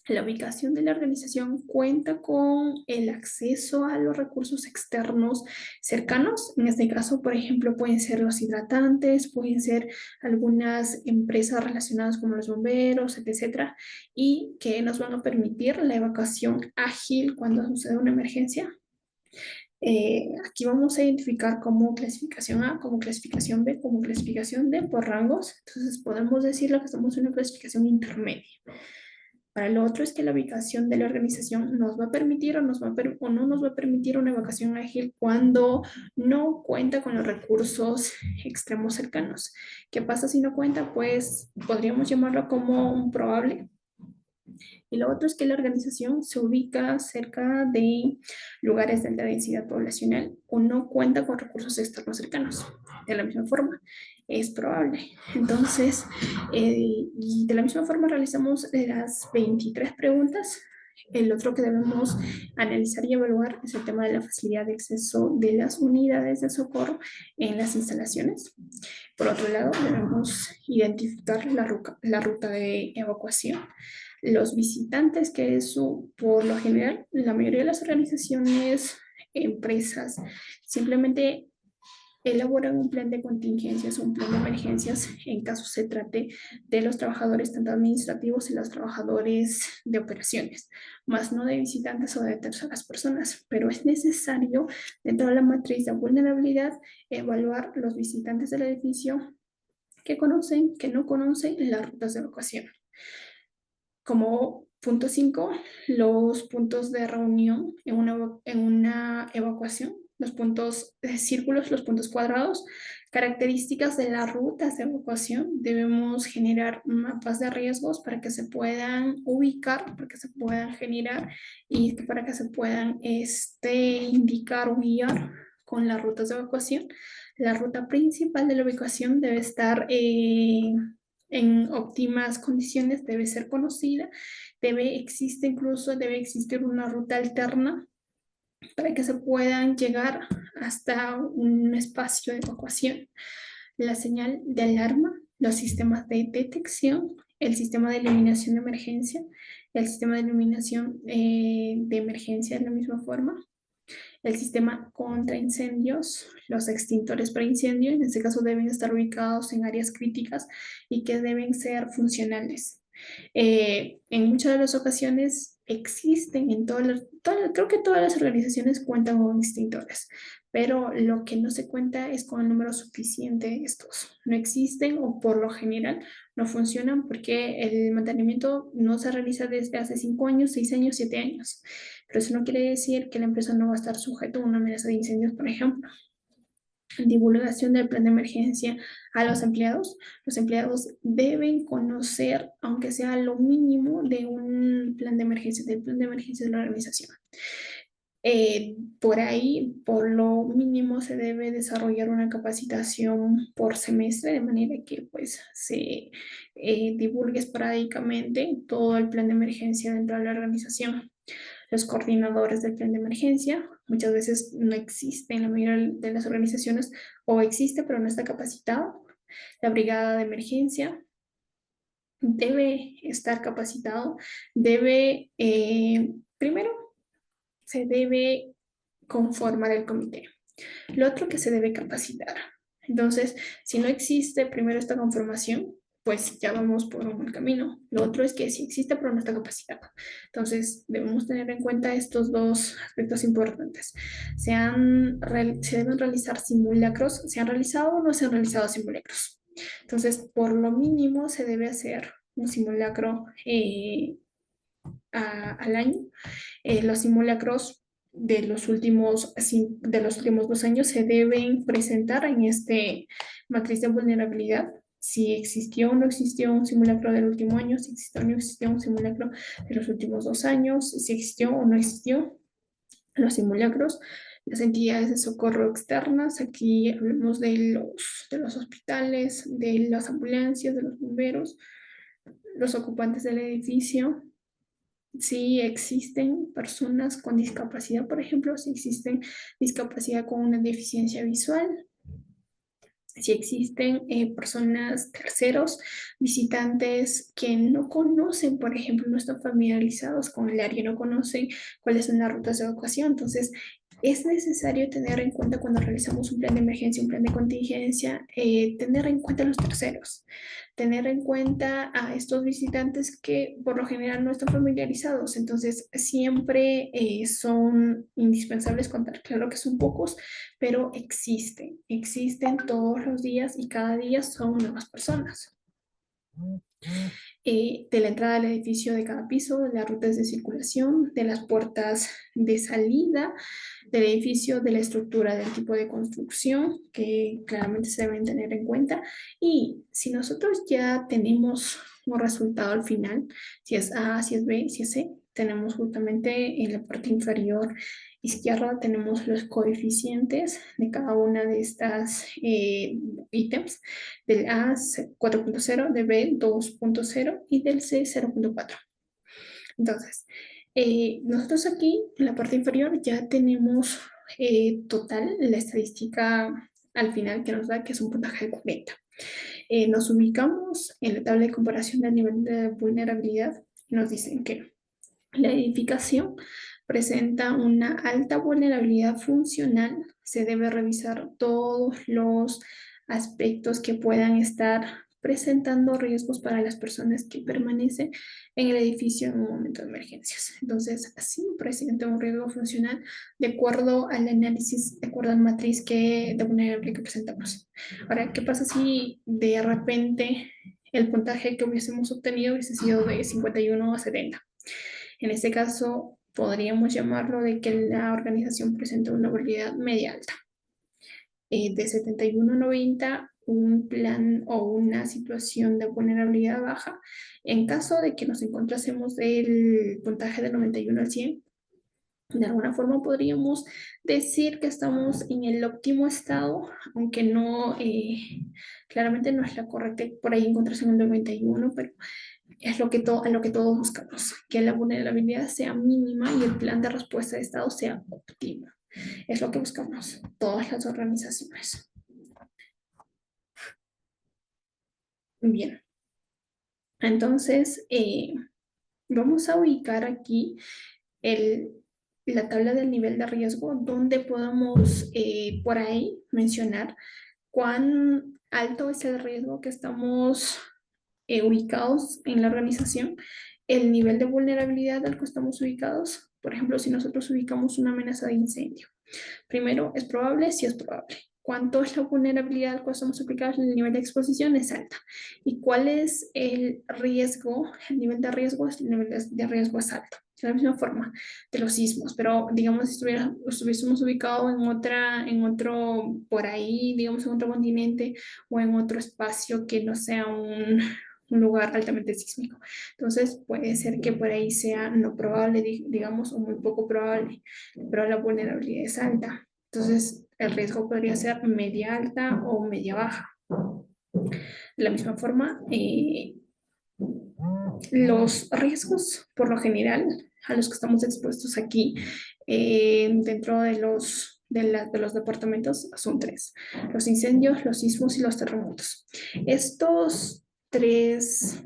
la ubicación de la organización cuenta con el acceso a los recursos externos cercanos. En este caso, por ejemplo, pueden ser los hidratantes, pueden ser algunas empresas relacionadas como los bomberos, etcétera, y que nos van a permitir la evacuación ágil cuando sucede una emergencia. Aquí vamos a identificar como clasificación A, como clasificación B, como clasificación D por rangos. Entonces podemos decirlo que estamos en una clasificación intermedia. Para lo otro es que la ubicación de la organización nos va a permitir o no nos va a permitir una evacuación ágil cuando no cuenta con los recursos extremos cercanos. ¿Qué pasa si no cuenta? Pues podríamos llamarlo como un probable. Y lo otro es que la organización se ubica cerca de lugares de alta densidad poblacional o no cuenta con recursos externos cercanos. De la misma forma, es probable. Entonces, y de la misma forma realizamos las 23 preguntas. El otro que debemos analizar y evaluar es el tema de la facilidad de acceso de las unidades de socorro en las instalaciones. Por otro lado, debemos identificar la ruta de evacuación, los visitantes, que eso por lo general, la mayoría de las organizaciones, empresas, simplemente elaboran un plan de contingencias, un plan de emergencias en caso se trate de los trabajadores tanto administrativos y los trabajadores de operaciones, más no de visitantes o de terceras personas, pero es necesario dentro de la matriz de vulnerabilidad evaluar los visitantes del edificio que conocen, que no conocen las rutas de evacuación. Como punto 5, los puntos de reunión en una evacuación, los puntos de círculos, los puntos cuadrados, características de las rutas de evacuación. Debemos generar mapas de riesgos para que se puedan ubicar, para que se puedan generar y para que se puedan indicar o guiar con las rutas de evacuación. La ruta principal de la ubicación debe estar en óptimas condiciones, debe ser conocida, debe existir una ruta alterna para que se puedan llegar hasta un espacio de evacuación. La señal de alarma, los sistemas de detección, el sistema de iluminación de emergencia, el sistema de iluminación de emergencia de la misma forma, el sistema contra incendios, los extintores para incendio, en este caso deben estar ubicados en áreas críticas y que deben ser funcionales. En muchas de las ocasiones existen creo que todas las organizaciones cuentan con extintores, pero lo que no se cuenta es con el número suficiente de estos. No existen o por lo general no funcionan porque el mantenimiento no se realiza desde hace 5 años, 6 años, 7 años. Pero eso no quiere decir que la empresa no va a estar sujeto a una amenaza de incendios, por ejemplo. Divulgación del plan de emergencia a los empleados. Los empleados deben conocer, aunque sea lo mínimo, de un plan de emergencia, del plan de emergencia de la organización. Por ahí, por lo mínimo, se debe desarrollar una capacitación por semestre, de manera que pues se divulgue esporádicamente todo el plan de emergencia dentro de la organización. Los coordinadores del plan de emergencia muchas veces no existe en la mayoría de las organizaciones o existe pero no está capacitado. La brigada de emergencia, debe estar capacitado, primero, se debe conformar el comité. Lo otro que se debe capacitar. Entonces, si no existe primero esta conformación, pues ya vamos por un buen camino. Lo otro es que sí existe, pero no está capacitado. Entonces, debemos tener en cuenta estos dos aspectos importantes. Se deben realizar simulacros. ¿Se han realizado o no se han realizado simulacros? Entonces, por lo mínimo, se debe hacer un simulacro al año. Los simulacros de los últimos 2 años se deben presentar en este matriz de vulnerabilidad. Si existió o no existió un simulacro del último año, si existió o no existió un simulacro de los últimos 2 años, si existió o no existió los simulacros, las entidades de socorro externas. Aquí hablamos de los hospitales, de las ambulancias, de los bomberos, los ocupantes del edificio, si existen personas con discapacidad, por ejemplo, si existen discapacidad con una deficiencia visual, si existen personas terceros, visitantes que no conocen, por ejemplo, no están familiarizados con el área, no conocen cuáles son las rutas de evacuación. Entonces, es necesario tener en cuenta cuando realizamos un plan de emergencia, un plan de contingencia, tener en cuenta a los terceros, tener en cuenta a estos visitantes que por lo general no están familiarizados. Entonces, siempre son indispensables contar. Claro que son pocos, pero existen todos los días y cada día son nuevas personas. De la entrada al edificio de cada piso, de las rutas de circulación, de las puertas de salida del edificio, de la estructura del tipo de construcción que claramente se deben tener en cuenta. Y si nosotros ya tenemos un resultado al final, si es A, si es B, si es C, tenemos justamente en la parte inferior izquierda tenemos los coeficientes de cada una de estas ítems, del A 4.0, de B 2.0 y del C 0.4. Entonces, nosotros aquí en la parte inferior ya tenemos total la estadística al final que nos da que es un puntaje de 40. Nos ubicamos en la tabla de comparación del nivel de vulnerabilidad y nos dicen que la edificación presenta una alta vulnerabilidad funcional. Se debe revisar todos los aspectos que puedan estar presentando riesgos para las personas que permanecen en el edificio en un momento de emergencias. Entonces, así presenta un riesgo funcional de acuerdo al análisis, de acuerdo a la matriz de vulnerabilidad que presentamos. Ahora, ¿qué pasa si de repente el puntaje que hubiésemos obtenido hubiese sido de 51 a 70? En este caso, podríamos llamarlo de que la organización presenta una vulnerabilidad media alta. De 71 a 90, un plan o una situación de vulnerabilidad baja. En caso de que nos encontrásemos del puntaje de 91 al 100, de alguna forma podríamos decir que estamos en el óptimo estado, aunque no, claramente no es la correcta, por ahí encontrarse en el 91, pero es a lo que todos buscamos, que la vulnerabilidad sea mínima y el plan de respuesta de Estado sea óptimo. Es lo que buscamos todas las organizaciones. Bien, entonces vamos a ubicar aquí el, la tabla del nivel de riesgo donde podamos por ahí mencionar cuán alto es el riesgo que estamos ubicados en la organización, el nivel de vulnerabilidad al que estamos ubicados. Por ejemplo, si nosotros ubicamos una amenaza de incendio, primero, ¿es probable? Sí es probable. ¿Cuánto es la vulnerabilidad al cual estamos ubicados? El nivel de exposición es alta. ¿Y cuál es el riesgo? El nivel de riesgo, el nivel de riesgo es alto. De la misma forma de los sismos, pero digamos si estuviésemos ubicados en otro, por ahí, digamos en otro continente o en otro espacio que no sea un lugar altamente sísmico. Entonces puede ser que por ahí sea no probable, digamos, o muy poco probable, pero la vulnerabilidad es alta. Entonces el riesgo podría ser media alta o media baja. De la misma forma, los riesgos, por lo general, a los que estamos expuestos aquí dentro de los departamentos son tres: los incendios, los sismos y los terremotos. Estos tres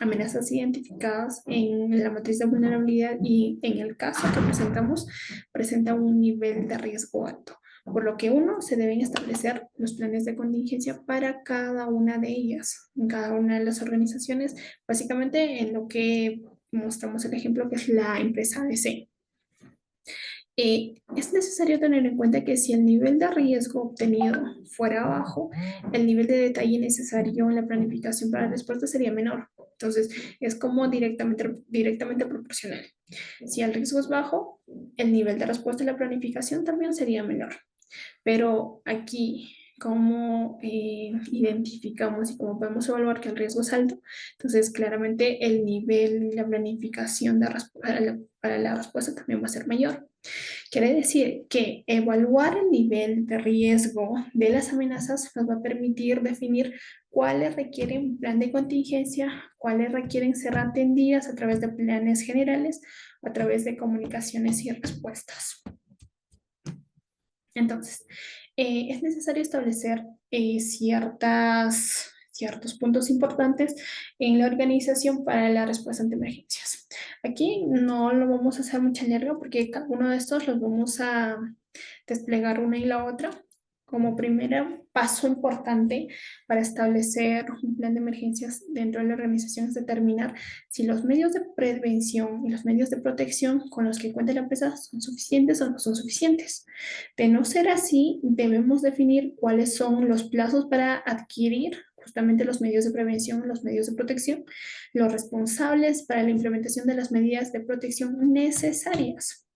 amenazas identificadas en la matriz de vulnerabilidad y en el caso que presentamos, presenta un nivel de riesgo alto. Por lo que uno, se deben establecer los planes de contingencia para cada una de ellas, en cada una de las organizaciones, básicamente en lo que mostramos el ejemplo que es la empresa ADC. Es necesario tener en cuenta que si el nivel de riesgo obtenido fuera bajo, el nivel de detalle necesario en la planificación para la respuesta sería menor. Entonces, es como directamente proporcional. Si el riesgo es bajo, el nivel de respuesta y la planificación también sería menor. Pero aquí, ¿cómo identificamos y cómo podemos evaluar que el riesgo es alto? Entonces, claramente el nivel y la planificación para la respuesta también va a ser mayor. Quiere decir que evaluar el nivel de riesgo de las amenazas nos va a permitir definir cuáles requieren plan de contingencia, cuáles requieren ser atendidas a través de planes generales, a través de comunicaciones y respuestas. Entonces, es necesario establecer ciertos puntos importantes en la organización para la respuesta ante emergencias. Aquí no lo vamos a hacer mucha larga porque cada uno de estos los vamos a desplegar una y la otra. Como primer paso importante para establecer un plan de emergencias dentro de la organización es determinar si los medios de prevención y los medios de protección con los que cuenta la empresa son suficientes o no son suficientes. De no ser así, debemos definir cuáles son los plazos para adquirir justamente los medios de prevención, los medios de protección, los responsables para la implementación de las medidas de protección necesarias.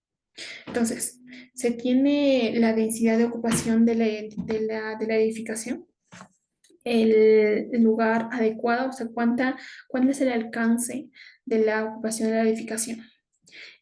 Entonces, se tiene la densidad de ocupación de la edificación, el lugar adecuado, o sea, cuál es el alcance de la ocupación de la edificación.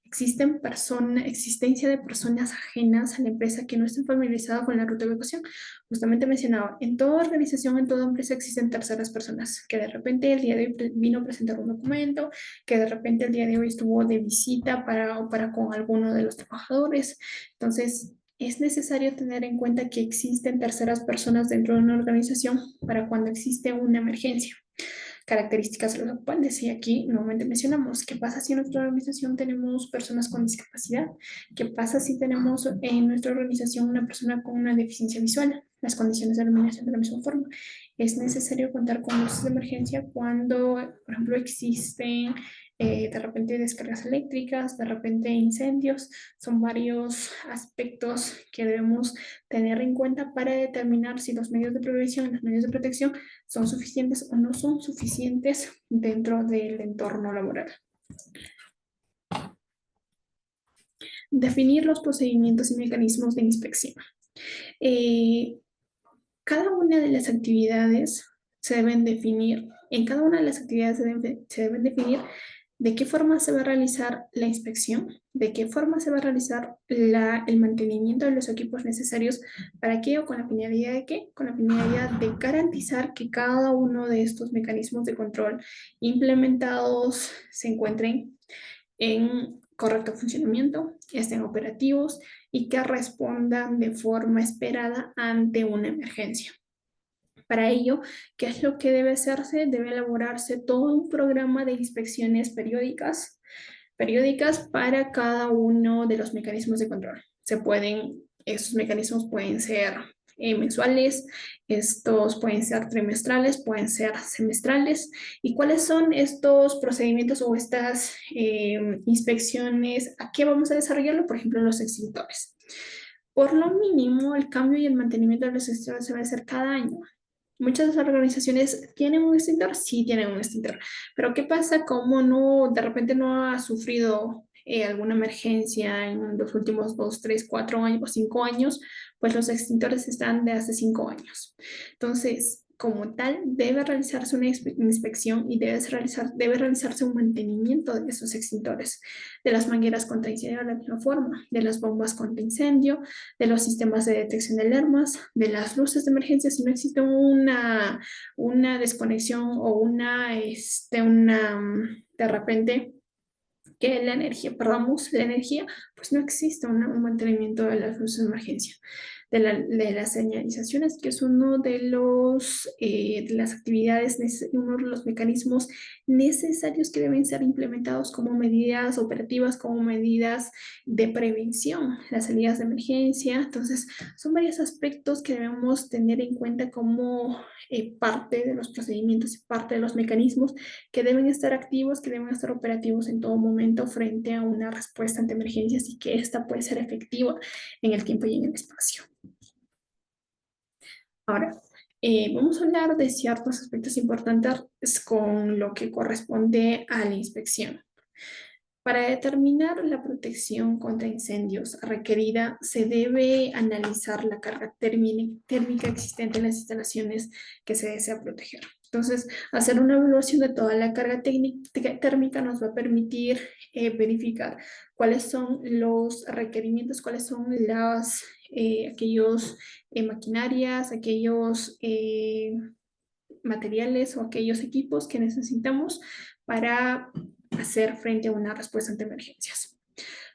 Existencia de personas ajenas a la empresa que no estén familiarizadas con la ruta de evacuación. Justamente mencionaba, en toda organización, en toda empresa existen terceras personas que de repente el día de hoy vino a presentar un documento, que de repente el día de hoy estuvo de visita para con alguno de los trabajadores. Entonces, es necesario tener en cuenta que existen terceras personas dentro de una organización para cuando existe una emergencia. Características de los ocupantes. Y aquí nuevamente mencionamos, ¿qué pasa si en nuestra organización tenemos personas con discapacidad? ¿Qué pasa si tenemos en nuestra organización una persona con una deficiencia visual? Las condiciones de iluminación de la misma forma. Es necesario contar con luces de emergencia cuando, por ejemplo, existen de repente descargas eléctricas, de repente incendios. Son varios aspectos que debemos tener en cuenta para determinar si los medios de prevención y los medios de protección son suficientes o no son suficientes dentro del entorno laboral. Definir los procedimientos y mecanismos de inspección. Eh, Cada una de las actividades se deben definir, en cada una de las actividades se deben definir de qué forma se va a realizar la inspección, de qué forma se va a realizar el mantenimiento de los equipos necesarios para qué o con la finalidad de qué, con la finalidad de garantizar que cada uno de estos mecanismos de control implementados se encuentren en correcto funcionamiento, que estén operativos y que respondan de forma esperada ante una emergencia. Para ello, ¿qué es lo que debe hacerse? Debe elaborarse todo un programa de inspecciones periódicas para cada uno de los mecanismos de control. Esos mecanismos pueden ser mensuales, estos pueden ser trimestrales, pueden ser semestrales. ¿Y cuáles son estos procedimientos o estas inspecciones? ¿A qué vamos a desarrollarlo? Por ejemplo, los extintores. Por lo mínimo, el cambio y el mantenimiento de los extintores se va a hacer cada año. Muchas organizaciones tienen un extintor, sí tienen un extintor, pero ¿qué pasa? Como no, de repente no ha sufrido alguna emergencia en los últimos 2, 3, 4 años o 5 años, pues los extintores están de hace 5 años. Entonces, como tal, debe realizarse una inspección y debe realizarse un mantenimiento de esos extintores, de las mangueras contra incendio de la misma forma, de las bombas contra incendio, de los sistemas de detección de alarmas, de las luces de emergencia. Si no existe una desconexión o de repente que la energía, perdamos la energía, pues no existe un mantenimiento de las luces de emergencia. de las señalizaciones, que es uno de las actividades, uno de los mecanismos necesarios que deben ser implementados como medidas operativas, como medidas de prevención, las salidas de emergencia. Entonces, son varios aspectos que debemos tener en cuenta como parte de los procedimientos y parte de los mecanismos que deben estar activos, que deben estar operativos en todo momento frente a una respuesta ante emergencias y que ésta puede ser efectiva en el tiempo y en el espacio. Ahora, vamos a hablar de ciertos aspectos importantes con lo que corresponde a la inspección. Para determinar la protección contra incendios requerida, se debe analizar la carga térmica existente en las instalaciones que se desea proteger. Entonces, hacer una evaluación de toda la carga térmica nos va a permitir verificar cuáles son los requerimientos, cuáles son aquellos maquinarias, aquellos materiales o aquellos equipos que necesitamos para hacer frente a una respuesta ante emergencias.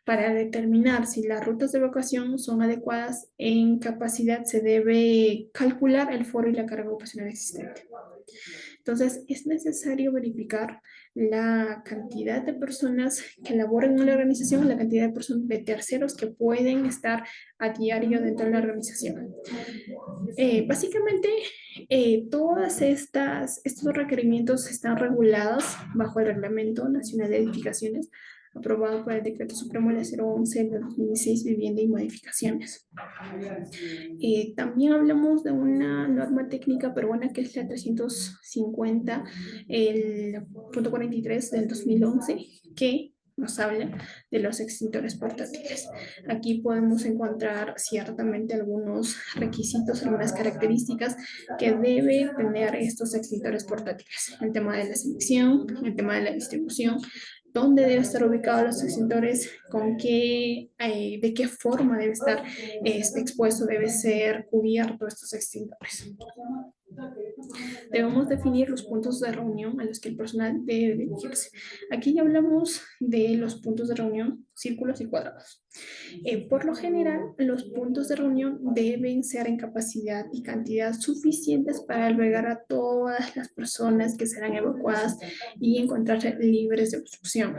Para determinar si las rutas de evacuación son adecuadas en capacidad, se debe calcular el foro y la carga ocupacional existente. Entonces, es necesario verificar la cantidad de personas que laboran en la organización, la cantidad de personas de terceros que pueden estar a diario dentro de la organización. Básicamente, estos requerimientos están regulados bajo el Reglamento Nacional de Edificaciones, aprobado por el Decreto Supremo de 011 de 2016, Vivienda y Modificaciones. También hablamos de una norma técnica peruana que es la 350, el punto 43 del 2011, que nos habla de los extintores portátiles. Aquí podemos encontrar ciertamente algunos requisitos, algunas características que debe tener estos extintores portátiles. El tema de la selección, el tema de la distribución, dónde deben estar ubicados los extintores, de qué forma debe estar expuesto, debe ser cubierto estos extintores. Debemos definir los puntos de reunión a los que el personal debe dirigirse. Aquí ya hablamos de los puntos de reunión, círculos y cuadrados. Por lo general, los puntos de reunión deben ser en capacidad y cantidad suficientes para albergar a todas las personas que serán evacuadas y encontrarse libres de obstrucción.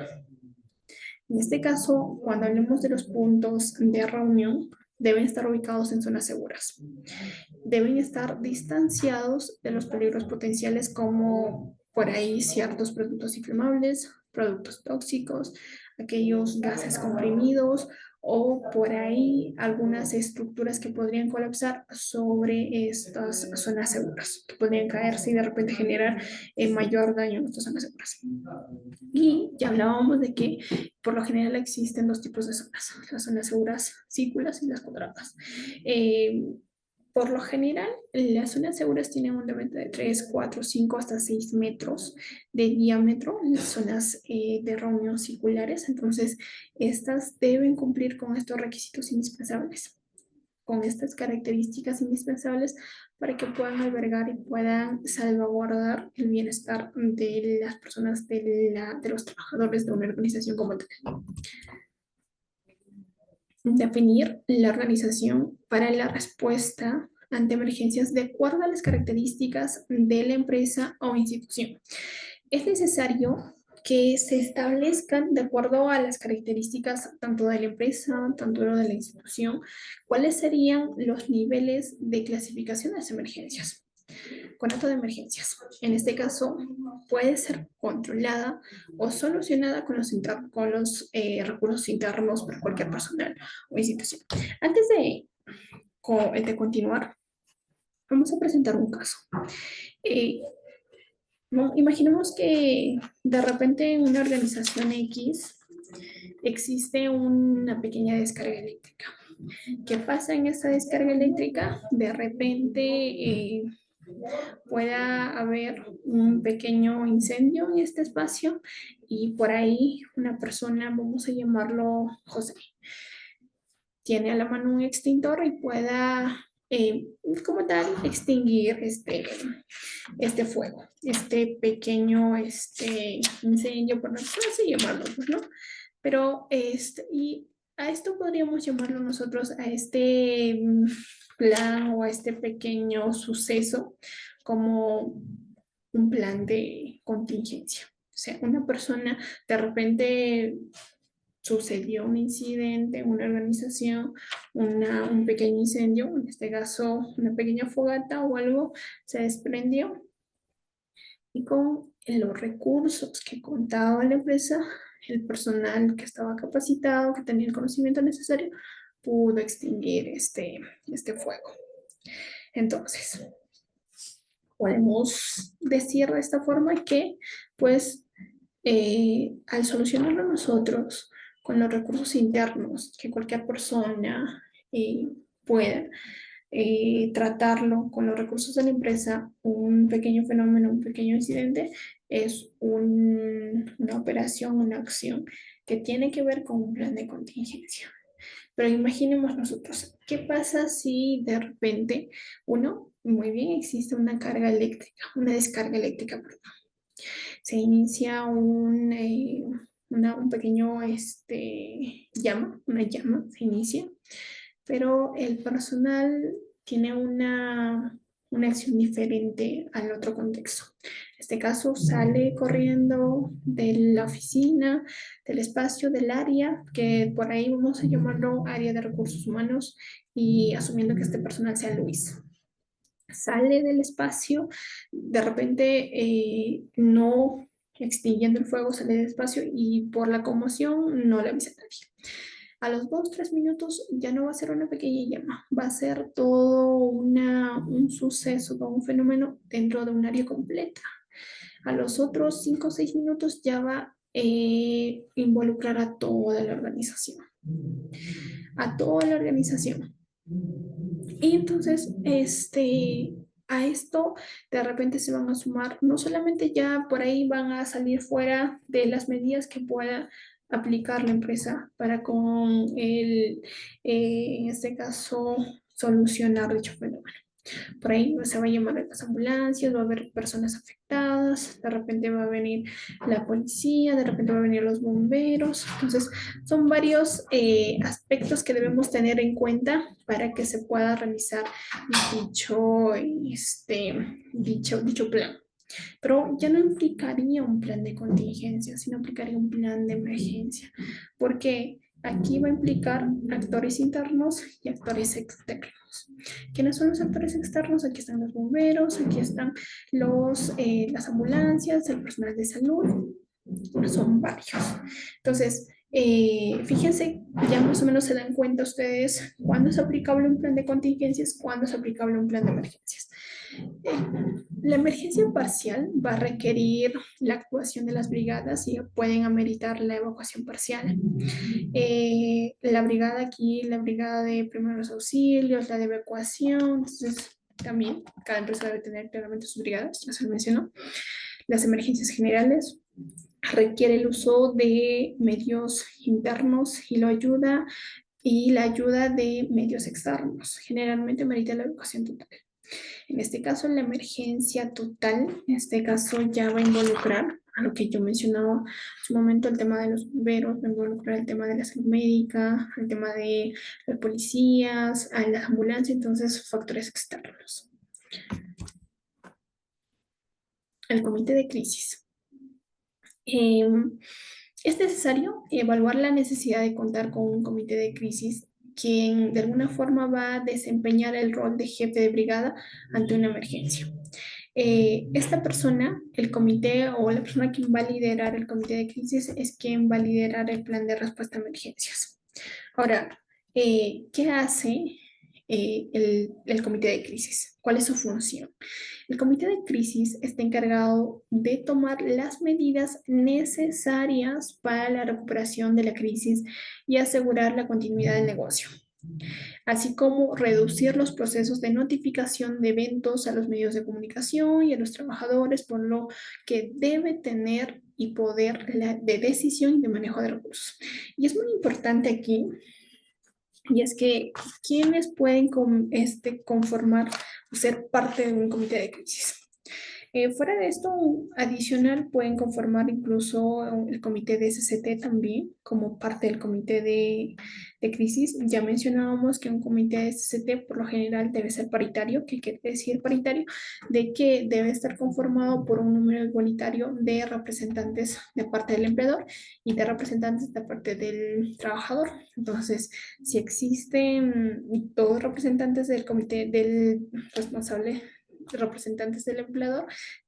En este caso, cuando hablemos de los puntos de reunión, deben estar ubicados en zonas seguras. Deben estar distanciados de los peligros potenciales como por ahí ciertos productos inflamables, productos tóxicos, aquellos gases comprimidos o por ahí algunas estructuras que podrían colapsar sobre estas zonas seguras, que podrían caerse y de repente generar mayor daño en estas zonas seguras. Y ya hablábamos de que por lo general existen dos tipos de zonas, las zonas seguras círculas y las cuadradas. Por lo general, las zonas seguras tienen un diámetro de 3, 4, 5 hasta 6 metros de diámetro, las zonas de reunión circulares. Entonces, estas deben cumplir con estos requisitos indispensables, con estas características indispensables para que puedan albergar y puedan salvaguardar el bienestar de las personas, de los trabajadores de una organización como tal. Definir la organización para la respuesta ante emergencias de acuerdo a las características de la empresa o institución. Es necesario que se establezcan de acuerdo a las características tanto de la empresa, tanto de la institución, cuáles serían los niveles de clasificación de las emergencias. Conato de emergencias. En este caso, puede ser controlada o solucionada con los recursos internos por cualquier personal o institución. Antes de continuar, vamos a presentar un caso. Imaginemos que de repente en una organización X existe una pequeña descarga eléctrica. ¿Qué pasa en esta descarga eléctrica? De repente pueda haber un pequeño incendio en este espacio y por ahí una persona, vamos a llamarlo José, tiene a la mano un extintor y pueda como tal extinguir este fuego, este pequeño incendio, por no sé llamarlo, pues, ¿no? Pero A esto podríamos llamarlo nosotros a este plan o a este pequeño suceso como un plan de contingencia. O sea, una persona de repente sucedió un incidente en una organización, un pequeño incendio, en este caso una pequeña fogata o algo se desprendió y con los recursos que contaba la empresa, el personal que estaba capacitado, que tenía el conocimiento necesario, pudo extinguir este fuego. Entonces, podemos decir de esta forma que, pues, al solucionarlo nosotros con los recursos internos que cualquier persona eh, pueda, tratarlo con los recursos de la empresa, un pequeño fenómeno, un pequeño incidente, es una operación, una acción que tiene que ver con un plan de contingencia. Pero imaginemos nosotros, ¿qué pasa si de repente, uno, muy bien, existe una carga eléctrica, una descarga eléctrica, perdón. Se inicia un pequeño una llama, se inicia, pero el personal tiene una acción diferente al otro contexto. En este caso, sale corriendo de la oficina, del espacio, del área, que por ahí vamos a llamarlo área de recursos humanos, y asumiendo que este personal sea Luis. Sale del espacio, de repente no extinguiendo el fuego, sale del espacio y por la conmoción no le avisa a nadie. A los 2, 3 minutos ya no va a ser una pequeña llama, va a ser todo un suceso, todo un fenómeno dentro de un área completa. A los otros 5 o 6 minutos ya va a involucrar a toda la organización, a toda la organización. Y entonces, a esto de repente se van a sumar, no solamente ya por ahí van a salir fuera de las medidas que pueda aplicar la empresa para con en este caso, solucionar dicho fenómeno. Por ahí se va a llamar a las ambulancias, va a haber personas afectadas, de repente va a venir la policía, de repente va a venir los bomberos. Entonces, son varios aspectos que debemos tener en cuenta para que se pueda realizar dicho plan. Pero ya no implicaría un plan de contingencia, sino implicaría un plan de emergencia, porque aquí va a implicar actores internos y actores externos. ¿Quiénes son los actores externos? Aquí están los bomberos, aquí están las ambulancias, el personal de salud, son varios. Entonces, fíjense, ya más o menos se dan cuenta ustedes cuándo es aplicable un plan de contingencias, cuándo es aplicable un plan de emergencias. La emergencia parcial va a requerir la actuación de las brigadas y pueden ameritar la evacuación parcial. La brigada aquí, la brigada de primeros auxilios, la de evacuación, entonces también cada empresa debe tener claramente sus brigadas, ya se lo mencionó. Las emergencias generales requiere el uso de medios internos y la ayuda de medios externos. Generalmente merita la evacuación total. En este caso, la emergencia total, en este caso ya va a involucrar a lo que yo mencionaba en su momento, el tema de los bomberos, va a involucrar el tema de la salud médica, el tema de los policías, a las ambulancias, entonces factores externos. El comité de crisis. Eh, es necesario evaluar la necesidad de contar con un comité de crisis quien de alguna forma va a desempeñar el rol de jefe de brigada ante una emergencia. Esta persona, el comité o la persona quien va a liderar el comité de crisis es quien va a liderar el plan de respuesta a emergencias. Ahora, ¿qué hace el comité de crisis? ¿Cuál es su función? El comité de crisis está encargado de tomar las medidas necesarias para la recuperación de la crisis y asegurar la continuidad del negocio, así como reducir los procesos de notificación de eventos a los medios de comunicación y a los trabajadores, por lo que debe tener y poder de decisión y de manejo de recursos. Y es muy importante aquí, y es que quienes pueden conformar o ser parte de un comité de crisis. Fuera de esto, adicional pueden conformar incluso el comité de SCT también como parte del comité de crisis. Ya mencionábamos que un comité de SCT por lo general debe ser paritario. ¿Qué quiere decir paritario? De que debe estar conformado por un número igualitario de representantes de parte del empleador y de representantes de parte del trabajador. Entonces, si existen dos representantes del comité del responsable, representantes del empleador,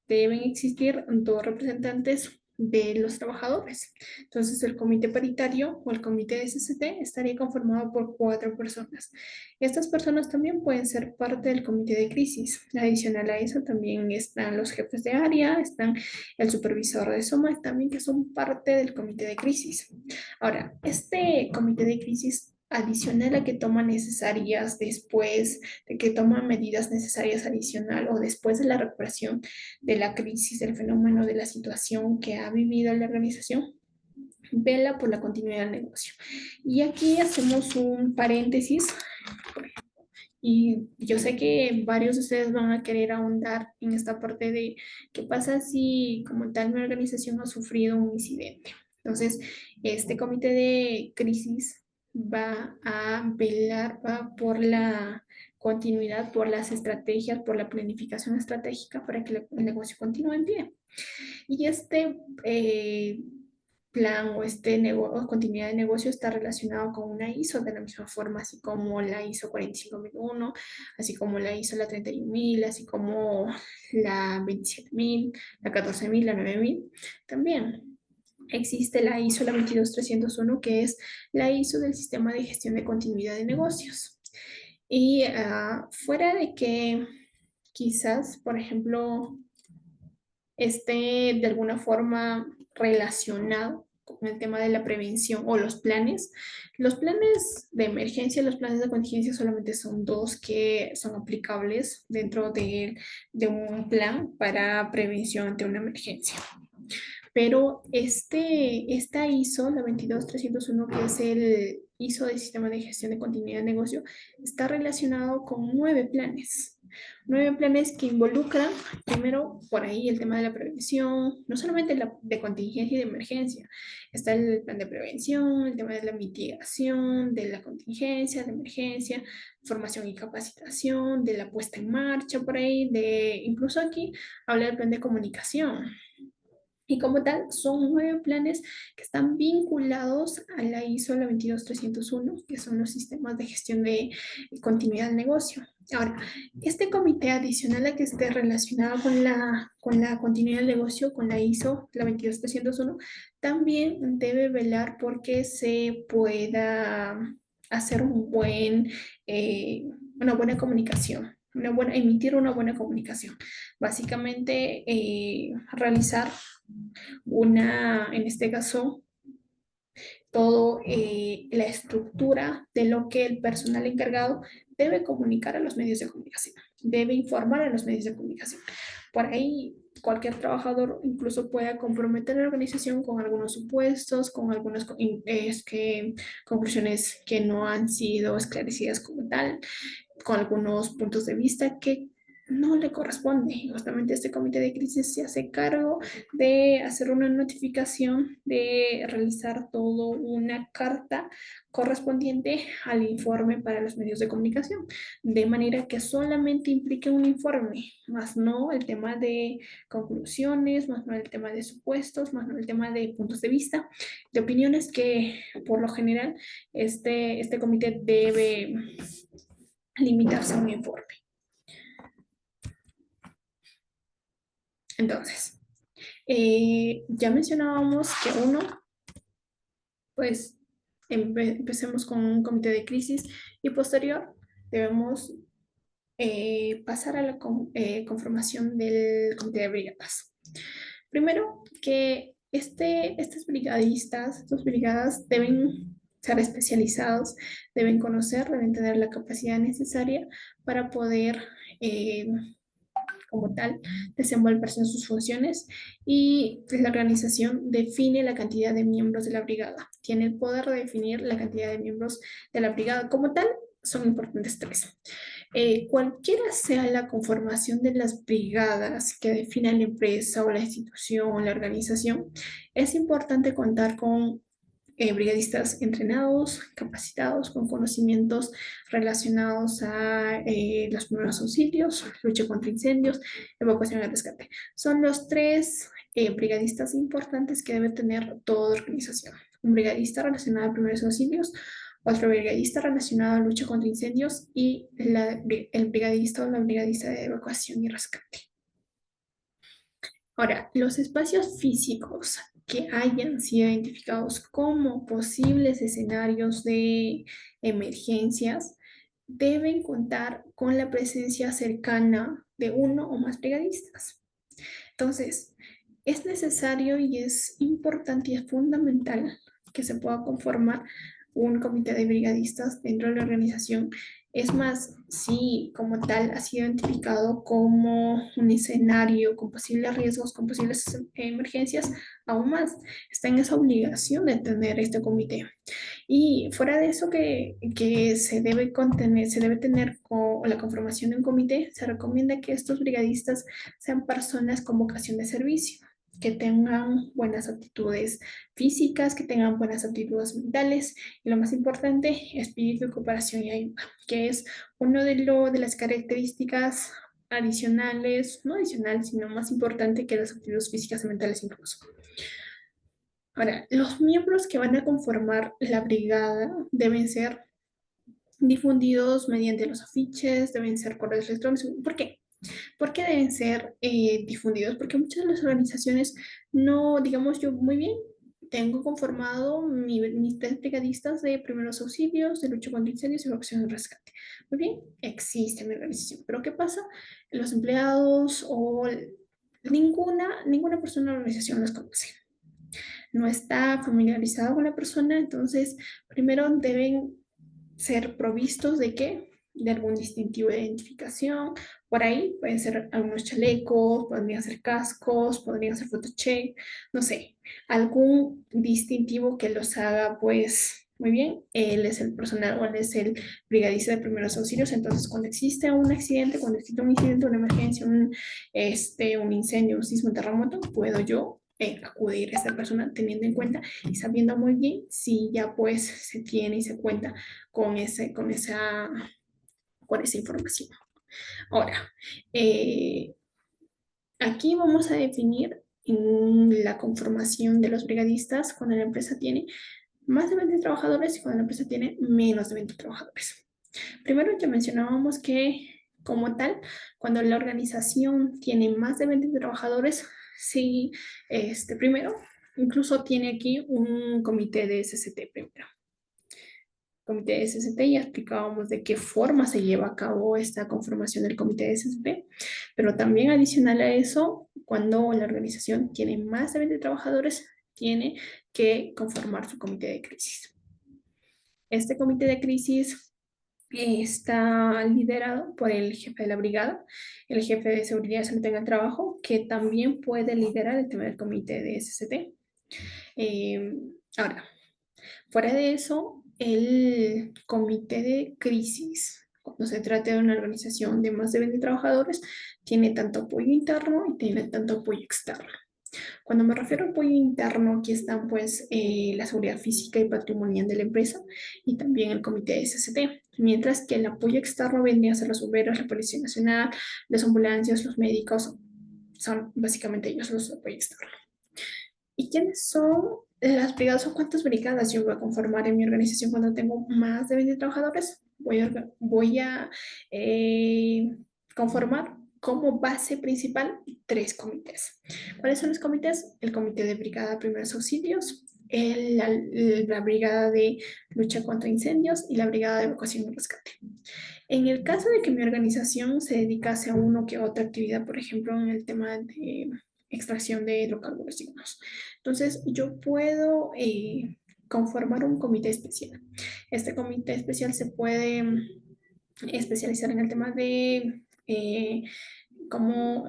deben existir dos representantes de los trabajadores. Entonces, el comité paritario o el comité de SCT estaría conformado por cuatro personas. Estas personas también pueden ser parte del comité de crisis. Adicional a eso, también están los jefes de área, están el supervisor de SOMA, también que son parte del comité de crisis. Ahora, este comité de crisis adicional a que toma necesarias después de que toma medidas necesarias adicional o después de la recuperación de la crisis, del fenómeno, de la situación que ha vivido la organización, vela por la continuidad del negocio. Y aquí hacemos un paréntesis y yo sé que varios de ustedes van a querer ahondar en esta parte de qué pasa si como tal una organización ha sufrido un incidente. Entonces, este comité de crisis va a velar por la continuidad, por las estrategias, por la planificación estratégica para que el negocio continúe en pie. Y este plan o o continuidad de negocio está relacionado con una ISO de la misma forma, así como la ISO 45001, así como la ISO la 31000, así como la 27000, la 14000, la 9000. También existe la ISO la 22301, que es la ISO del sistema de gestión de continuidad de negocios. Y fuera de que quizás, por ejemplo, esté de alguna forma relacionado con el tema de la prevención o los planes. Los planes de emergencia y los planes de contingencia solamente son dos que son aplicables dentro de un plan para prevención ante una emergencia. Pero esta ISO, la 22301, que es el ISO del sistema de gestión de continuidad de negocio, está relacionado con 9 planes. 9 planes que involucran, primero, por ahí el tema de la prevención, no solamente de contingencia y de emergencia. Está el plan de prevención, el tema de la mitigación, de la contingencia, de emergencia, formación y capacitación, de la puesta en marcha por ahí, incluso aquí habla del plan de comunicación. Y como tal, son 9 planes que están vinculados a la ISO la 22301, que son los sistemas de gestión de continuidad del negocio. Ahora, este comité adicional a que esté relacionado con la continuidad del negocio, con la ISO la 22301, también debe velar porque se pueda hacer una buena comunicación, emitir una buena comunicación. Básicamente, realizar en este caso, todo la estructura de lo que el personal encargado debe comunicar a los medios de comunicación, debe informar a los medios de comunicación. Por ahí, cualquier trabajador incluso pueda comprometer a la organización con algunos supuestos, con algunas conclusiones que no han sido esclarecidas como tal, con algunos puntos de vista que no le corresponde. Justamente este comité de crisis se hace cargo de hacer una notificación, de realizar todo una carta correspondiente al informe para los medios de comunicación, de manera que solamente implique un informe, más no el tema de conclusiones, más no el tema de supuestos, más no el tema de puntos de vista, de opiniones que por lo general este comité debe limitarse a un informe. Entonces, ya mencionábamos que uno, pues empecemos con un comité de crisis y posterior debemos pasar a la conformación del comité de brigadas. Primero, que estos brigadistas, estas brigadas deben ser especializados, deben conocer, deben tener la capacidad necesaria para poder como tal, desenvolverse en sus funciones y la organización define la cantidad de miembros de la brigada. Tiene el poder de definir la cantidad de miembros de la brigada como tal. Son importantes tres. Cualquiera sea la conformación de las brigadas que defina la empresa o la institución o la organización, es importante contar con brigadistas entrenados, capacitados, con conocimientos relacionados a los primeros auxilios, lucha contra incendios, evacuación y rescate. Son los tres brigadistas importantes que debe tener toda organización. Un brigadista relacionado a primeros auxilios, otro brigadista relacionado a lucha contra incendios y el brigadista o la brigadista de evacuación y rescate. Ahora, los espacios físicos que hayan sido identificados como posibles escenarios de emergencias deben contar con la presencia cercana de uno o más brigadistas. Entonces, es necesario y es importante y es fundamental que se pueda conformar un comité de brigadistas dentro de la organización. Es más, si como tal ha sido identificado como un escenario con posibles riesgos, con posibles emergencias, aún más está en esa obligación de tener este comité. Y fuera de eso que se debe contener, se debe tener con la conformación de un comité, se recomienda que estos brigadistas sean personas con vocación de servicio, que tengan buenas aptitudes físicas, que tengan buenas aptitudes mentales y lo más importante, espíritu de cooperación y ayuda, que es uno de las características adicionales, no adicionales, sino más importante que las aptitudes físicas y mentales incluso. Ahora, los miembros que van a conformar la brigada deben ser difundidos mediante los afiches, deben ser correos electrónicos. ¿Por qué? ¿Por qué deben ser difundidos? Porque muchas de las organizaciones no, digamos yo, muy bien, tengo conformado mis tres brigadistas de primeros auxilios, de lucha contra incendios y evacuación y rescate. Muy bien, existe mi organización. Pero ¿qué pasa? Los empleados o ninguna persona de la organización los conoce, no está familiarizado con la persona, entonces primero deben ser provistos de qué? De algún distintivo de identificación. Por ahí pueden ser algunos chalecos, podrían ser cascos, podrían ser photocheck, no sé, algún distintivo que los haga pues muy bien. Él es el personal o él es el brigadista de primeros auxilios. Entonces, cuando existe un accidente, cuando existe un incidente, una emergencia, un incendio, un sismo, un terremoto, puedo yo acudir a esta persona teniendo en cuenta y sabiendo muy bien si ya pues se tiene y se cuenta con esa información. Ahora, eh, aquí vamos a definir la conformación de los brigadistas cuando la empresa tiene más de 20 trabajadores y cuando la empresa tiene menos de 20 trabajadores. Primero ya mencionábamos que como tal, cuando la organización tiene más de 20 trabajadores, sí, primero, incluso tiene aquí un comité de SCT primero. Comité de SST, ya explicábamos de qué forma se lleva a cabo esta conformación del comité de SST, pero también adicional a eso, cuando la organización tiene más de 20 trabajadores, tiene que conformar su comité de crisis. Este comité de crisis está liderado por el jefe de la brigada, el jefe de seguridad y salud en el trabajo, que también puede liderar el tema del comité de SST. Eh, Ahora, fuera de eso, el comité de crisis, cuando se trata de una organización de más de 20 trabajadores, tiene tanto apoyo interno y tiene tanto apoyo externo. Cuando me refiero a apoyo interno, aquí están pues la seguridad física y patrimonial de la empresa y también el comité de SST, mientras que el apoyo externo vendría a ser los bomberos, la Policía Nacional, las ambulancias, los médicos, son básicamente ellos los apoyo externo. ¿Y quiénes son las brigadas o cuántas brigadas yo voy a conformar en mi organización cuando tengo más de 20 trabajadores? Voy a conformar como base principal tres comités. ¿Cuáles son los comités? El comité de brigada primeros auxilios, la brigada de lucha contra incendios y la brigada de evacuación y rescate. En el caso de que mi organización se dedicase a uno que a otra actividad, por ejemplo, en el tema de extracción de hidrocarburos, digamos. Entonces, yo puedo conformar un comité especial. Este comité especial se puede especializar en el tema de como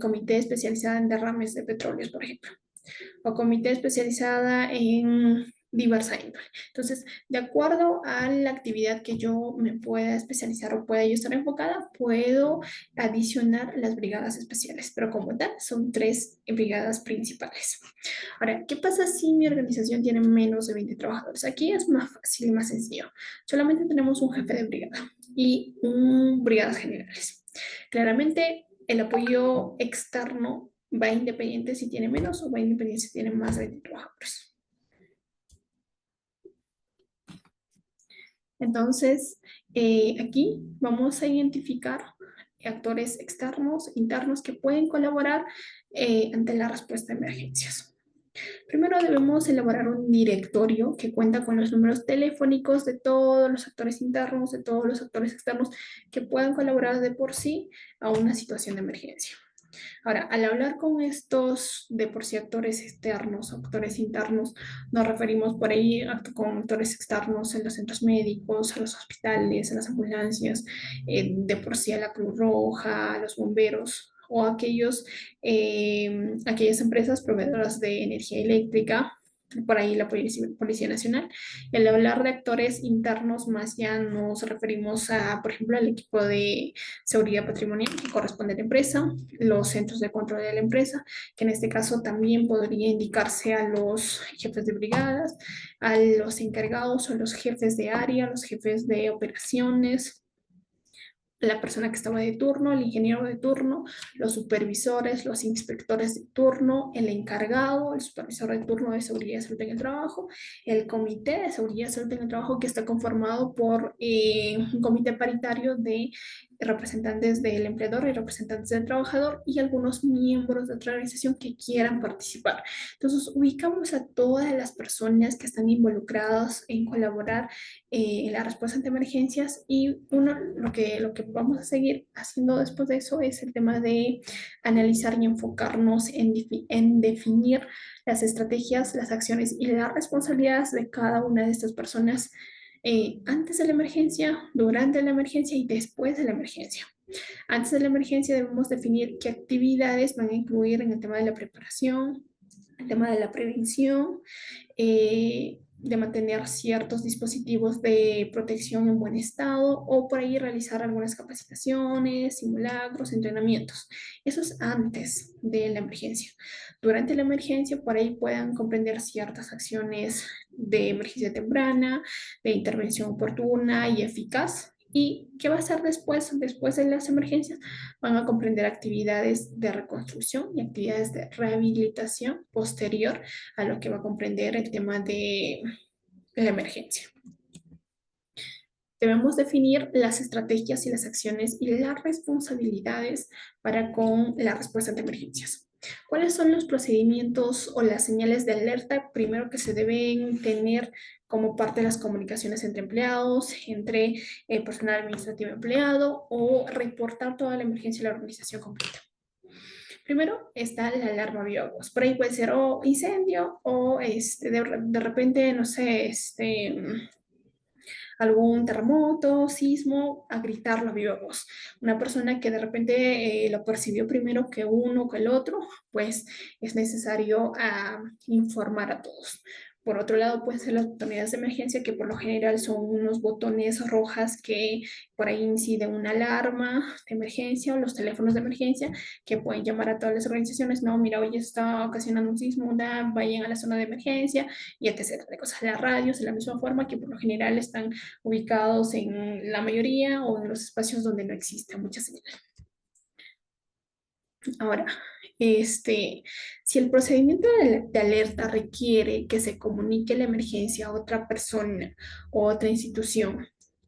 comité especializado en derrames de petróleos, por ejemplo, o comité especializada en diversa índole. Entonces, de acuerdo a la actividad que yo me pueda especializar o pueda yo estar enfocada, puedo adicionar las brigadas especiales, pero como tal, son tres brigadas principales. Ahora, ¿qué pasa si mi organización tiene menos de 20 trabajadores? Aquí es más fácil y más sencillo. Solamente tenemos un jefe de brigada y brigadas generales. Claramente, el apoyo externo va independiente si tiene menos o va independiente si tiene más de 20 trabajadores. Entonces, aquí vamos a identificar actores externos, internos que pueden colaborar ante la respuesta a emergencias. Primero debemos elaborar un directorio que cuenta con los números telefónicos de todos los actores internos, de todos los actores externos que puedan colaborar de por sí a una situación de emergencia. Ahora, al hablar con estos de por sí actores externos, actores internos, nos referimos por ahí con actores externos en los centros médicos, a los hospitales, a las ambulancias, de por sí a la Cruz Roja, a los bomberos o a aquellas empresas proveedoras de energía eléctrica, por ahí la Policía Nacional. Y al hablar de actores internos, más ya nos referimos a, por ejemplo, al equipo de seguridad patrimonial que corresponde a la empresa, los centros de control de la empresa, que en este caso también podría indicarse a los jefes de brigadas, a los encargados o los jefes de área, los jefes de operaciones, la persona que estaba de turno, el ingeniero de turno, los supervisores, los inspectores de turno, el encargado, el supervisor de turno de seguridad y salud en el trabajo, el comité de seguridad y salud en el trabajo que está conformado por un comité paritario de representantes del empleador y representantes del trabajador y algunos miembros de otra organización que quieran participar. Entonces, ubicamos a todas las personas que están involucradas en colaborar en la respuesta ante emergencias y lo que vamos a seguir haciendo después de eso es el tema de analizar y enfocarnos en definir las estrategias, las acciones y las responsabilidades de cada una de estas personas antes de la emergencia, durante la emergencia y después de la emergencia. Antes de la emergencia debemos definir qué actividades van a incluir en el tema de la preparación, el tema de la prevención, de mantener ciertos dispositivos de protección en buen estado o por ahí realizar algunas capacitaciones, simulacros, entrenamientos. Eso es antes de la emergencia. Durante la emergencia, por ahí puedan comprender ciertas acciones de emergencia temprana, de intervención oportuna y eficaz. ¿Y qué va a hacer después de las emergencias? Van a comprender actividades de reconstrucción y actividades de rehabilitación posterior a lo que va a comprender el tema de la emergencia. Debemos definir las estrategias y las acciones y las responsabilidades para con la respuesta ante emergencias. ¿Cuáles son los procedimientos o las señales de alerta primero que se deben tener como parte de las comunicaciones entre empleados, entre personal administrativo empleado o reportar toda la emergencia a la organización completa? Primero está la alarma biogos. Por ahí puede ser o incendio o de repente, no sé, algún terremoto, sismo, a gritar los biogos. Una persona que de repente lo percibió primero que uno que el otro, pues es necesario informar a todos. Por otro lado, pueden ser las botoneras de emergencia, que por lo general son unos botones rojas que por ahí incide una alarma de emergencia o los teléfonos de emergencia que pueden llamar a todas las organizaciones. No, mira, hoy está ocasionando un sismo, vayan a la zona de emergencia y etc. De cosas. Las radios, de la misma forma que por lo general están ubicados en la mayoría o en los espacios donde no existe mucha señal. Ahora, si el procedimiento de alerta requiere que se comunique la emergencia a otra persona o otra institución,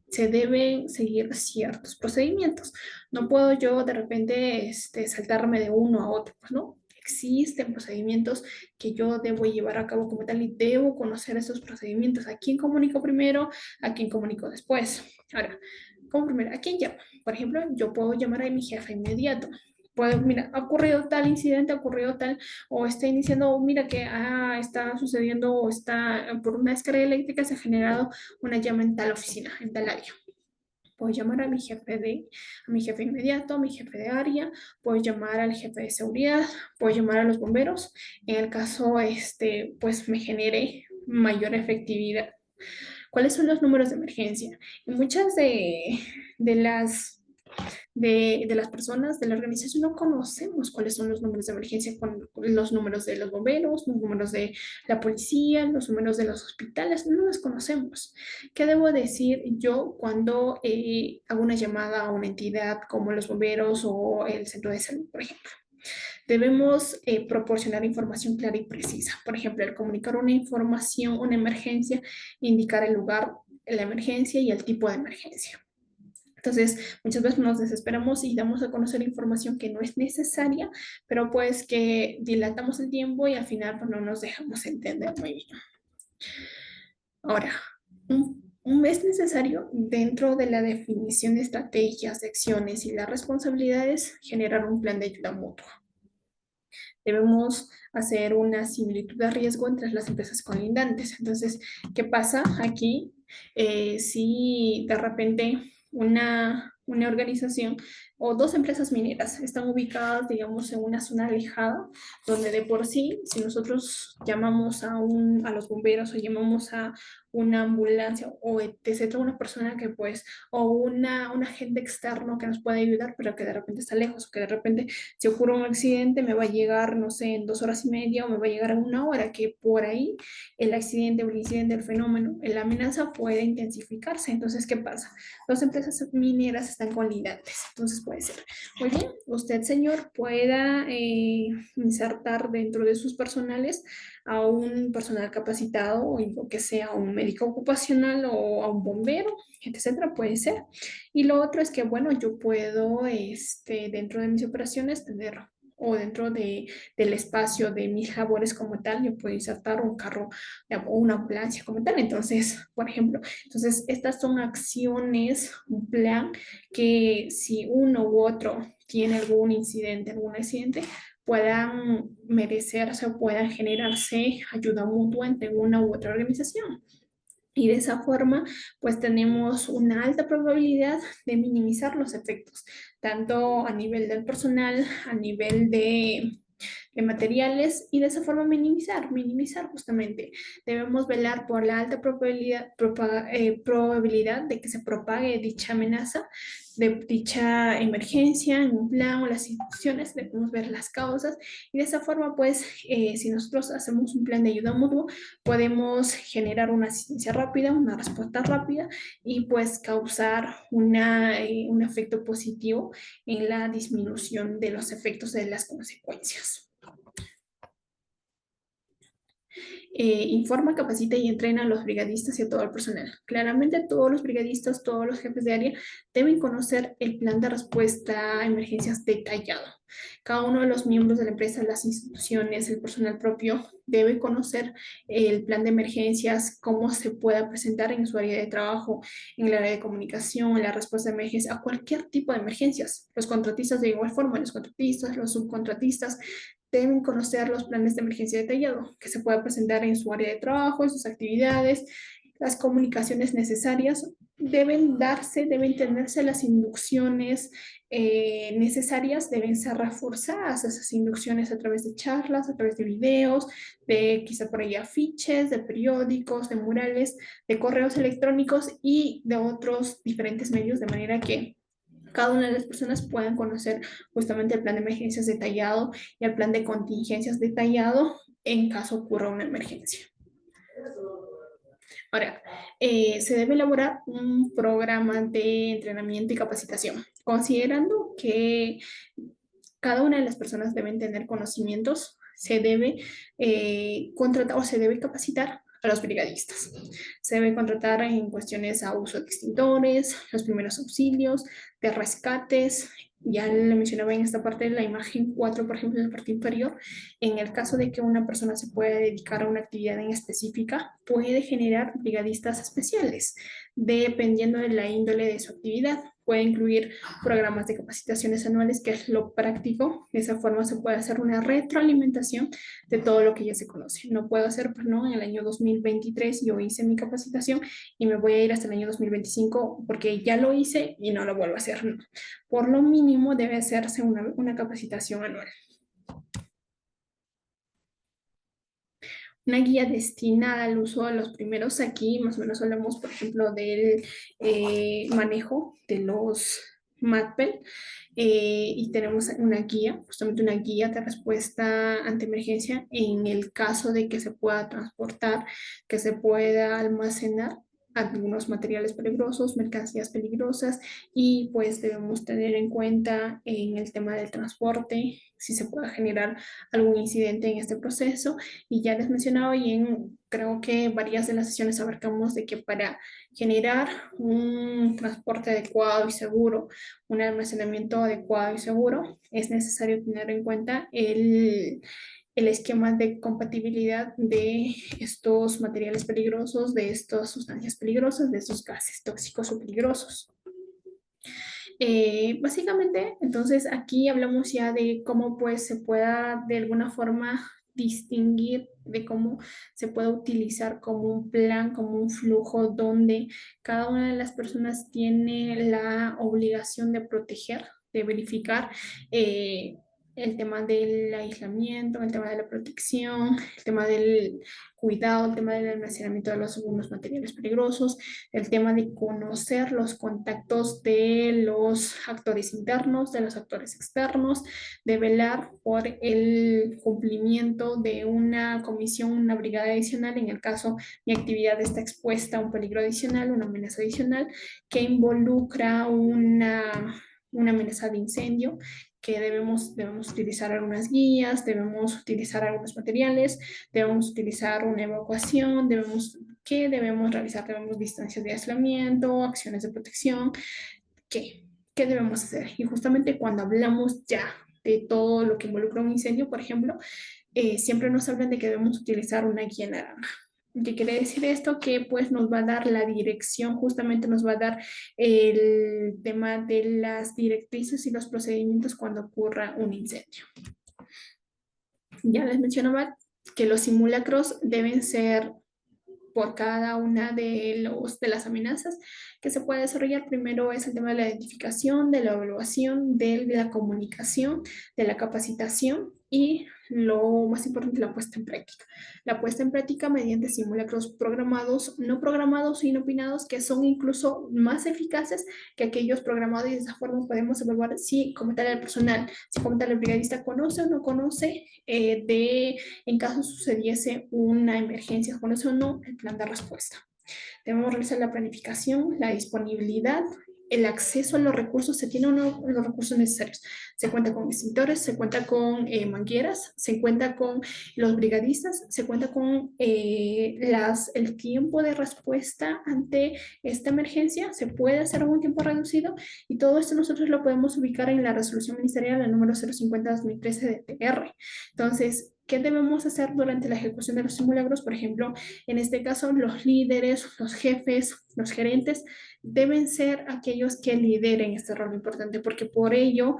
se deben seguir ciertos procedimientos. No puedo yo de repente saltarme de uno a otro, pues no. Existen procedimientos que yo debo llevar a cabo como tal y debo conocer esos procedimientos. ¿A quién comunico primero? ¿A quién comunico después? Ahora, como primero, ¿a quién llamo? Por ejemplo, yo puedo llamar a mi jefe inmediato. Puedo, mira, ha ocurrido tal incidente, ha ocurrido tal, o está iniciando, mira que está sucediendo, o está por una descarga eléctrica, se ha generado una llama en tal oficina, en tal área. Puedo llamar a mi jefe inmediato, a mi jefe de área, puedo llamar al jefe de seguridad, puedo llamar a los bomberos. En el caso, pues me genere mayor efectividad. ¿Cuáles son los números de emergencia? Y muchas de las de las personas de la organización no conocemos cuáles son los números de emergencia, con los números de los bomberos, los números de la policía, los números de los hospitales, no los conocemos. ¿Qué debo decir yo cuando hago una llamada a una entidad como los bomberos o el centro de salud, por ejemplo? Debemos proporcionar información clara y precisa. Por ejemplo, el comunicar una información, una emergencia, indicar el lugar, la emergencia y el tipo de emergencia. Entonces, muchas veces nos desesperamos y damos a conocer información que no es necesaria, pero pues que dilatamos el tiempo y al final pues no nos dejamos entender muy bien. Ahora, es necesario dentro de la definición de estrategias, de acciones y las responsabilidades generar un plan de ayuda mutua. Debemos hacer una similitud de riesgo entre las empresas colindantes. Entonces, ¿qué pasa aquí? Si de repente una organización o dos empresas mineras están ubicadas, digamos, en una zona alejada, donde de por sí, si nosotros llamamos a los bomberos o llamamos a una ambulancia o etcétera, una persona que pues, o un agente externo que nos pueda ayudar, pero que de repente está lejos, o que de repente si ocurre un accidente, me va a llegar, no sé, en 2 horas y media o me va a llegar en 1 hora, que por ahí el accidente o el incidente, el fenómeno, la amenaza puede intensificarse. Entonces, ¿qué pasa? Las empresas mineras están colindantes. Entonces, puede ser, muy bien, usted, señor, pueda insertar dentro de sus personales a un personal capacitado o lo que sea, un médico ocupacional o a un bombero, etcétera, puede ser. Y lo otro es que, bueno, yo puedo, dentro de mis operaciones, tener o dentro del espacio de mis labores como tal, yo puedo insertar un carro o una ambulancia como tal. Entonces, por ejemplo, entonces estas son acciones, un plan que si uno u otro tiene algún incidente, algún accidente, puedan merecerse o puedan generarse ayuda mutua entre una u otra organización. Y de esa forma, pues tenemos una alta probabilidad de minimizar los efectos, tanto a nivel del personal, a nivel de materiales, y de esa forma minimizar justamente. Debemos velar por la alta probabilidad de que se propague dicha amenaza, de dicha emergencia en un plan o las instituciones. Debemos ver las causas y de esa forma, pues, si nosotros hacemos un plan de ayuda mutua, podemos generar una asistencia rápida, una respuesta rápida y pues causar un efecto positivo en la disminución de los efectos de las consecuencias. Informa, capacita y entrena a los brigadistas y a todo el personal. Claramente todos los brigadistas, todos los jefes de área deben conocer el plan de respuesta a emergencias detallado. Cada uno de los miembros de la empresa, las instituciones, el personal propio debe conocer el plan de emergencias, cómo se pueda presentar en su área de trabajo, en el área de comunicación, en la respuesta de emergencia, a cualquier tipo de emergencias. Los contratistas de igual forma, los contratistas, los subcontratistas, deben conocer los planes de emergencia detallado que se pueda presentar en su área de trabajo, en sus actividades. Las comunicaciones necesarias deben darse, deben tenerse las inducciones necesarias, deben ser reforzadas esas inducciones a través de charlas, a través de videos, de quizá por ahí afiches, de periódicos, de murales, de correos electrónicos y de otros diferentes medios, de manera que cada una de las personas puedan conocer justamente el plan de emergencias detallado y el plan de contingencias detallado en caso ocurra una emergencia. Ahora, se debe elaborar un programa de entrenamiento y capacitación, considerando que cada una de las personas deben tener conocimientos, se debe contratar o se debe capacitar a los brigadistas. Se debe contratar en cuestiones a uso de extintores, los primeros auxilios, de rescates. Ya le mencionaba en esta parte de la imagen 4, por ejemplo, en la parte inferior. En el caso de que una persona se pueda dedicar a una actividad en específica, puede generar brigadistas especiales, dependiendo de la índole de su actividad. Puede incluir programas de capacitaciones anuales, que es lo práctico. De esa forma se puede hacer una retroalimentación de todo lo que ya se conoce. No puedo hacer, pues no, en el año 2023 yo hice mi capacitación y me voy a ir hasta el año 2025 porque ya lo hice y no lo vuelvo a hacer. No. Por lo mínimo debe hacerse una capacitación anual. una guía destinada al uso de los primeros. Aquí más o menos hablamos, por ejemplo, del manejo de los MATPEL, y tenemos una guía, justamente una guía de respuesta ante emergencia en el caso de que se pueda transportar, que se pueda almacenar algunos materiales peligrosos, mercancías peligrosas, y pues debemos tener en cuenta en el tema del transporte si se puede generar algún incidente en este proceso. Y ya les mencionaba, y en creo que varias de las sesiones abarcamos de que para generar un transporte adecuado y seguro, un almacenamiento adecuado y seguro, es necesario tener en cuenta el esquema de compatibilidad de estos materiales peligrosos, de estas sustancias peligrosas, de estos gases tóxicos o peligrosos. Básicamente, entonces aquí hablamos ya de cómo pues se pueda de alguna forma distinguir, de cómo se puede utilizar como un plan, como un flujo donde cada una de las personas tiene la obligación de proteger, de verificar el tema del aislamiento, el tema de la protección, el tema del cuidado, el tema del almacenamiento de los algunos materiales peligrosos, el tema de conocer los contactos de los actores internos, de los actores externos, de velar por el cumplimiento de una comisión, una brigada adicional, en el caso mi actividad está expuesta a un peligro adicional, una amenaza adicional, que involucra una amenaza de incendio, que debemos utilizar algunas guías, debemos utilizar algunos materiales, debemos utilizar una evacuación, ¿qué debemos realizar? Debemos distancias de aislamiento, acciones de protección, ¿qué? ¿Qué debemos hacer? Y justamente cuando hablamos ya de todo lo que involucra un incendio, por ejemplo, siempre nos hablan de que debemos utilizar una guía naranja. ¿Qué quiere decir esto? Que pues nos va a dar la dirección, justamente nos va a dar el tema de las directrices y los procedimientos cuando ocurra un incendio. Ya les mencionaba que los simulacros deben ser por cada una de las amenazas que se puede desarrollar. Primero es el tema de la identificación, de la evaluación, de la comunicación, de la capacitación y lo más importante, la puesta en práctica. La puesta en práctica mediante simulacros programados, no programados, inopinados, que son incluso más eficaces que aquellos programados, y de esa forma podemos evaluar si como tal el personal, si como tal el brigadista conoce o no conoce en caso sucediese una emergencia, conoce o no el plan de respuesta. Debemos realizar la planificación, la disponibilidad, el acceso a los recursos, se tienen los recursos necesarios. Se cuenta con extintores, se cuenta con mangueras, se cuenta con los brigadistas, se cuenta con el tiempo de respuesta ante esta emergencia, se puede hacer en un tiempo reducido, y todo esto nosotros lo podemos ubicar en la resolución ministerial, el número 050-2013 de TR. Entonces, ¿qué debemos hacer durante la ejecución de los simulacros? Por ejemplo, en este caso, los líderes, los jefes, los gerentes deben ser aquellos que lideren este rol importante, porque por ello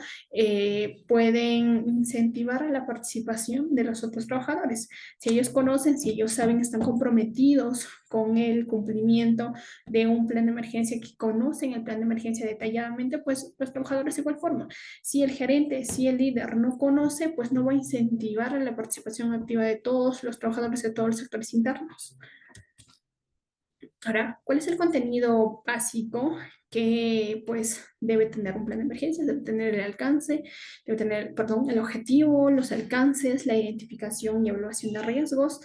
pueden incentivar a la participación de los otros trabajadores. Si ellos conocen, si ellos saben, están comprometidos con el cumplimiento de un plan de emergencia, que conocen el plan de emergencia detalladamente, pues los trabajadores de igual forma. Si el gerente, si el líder no conoce, pues no va a incentivar a la participación activa de todos los trabajadores de todos los sectores internos. Ahora, ¿cuál es el contenido básico que pues debe tener un plan de emergencia? Debe tener el alcance, debe tener, perdón, el objetivo, los alcances, la identificación y evaluación de riesgos,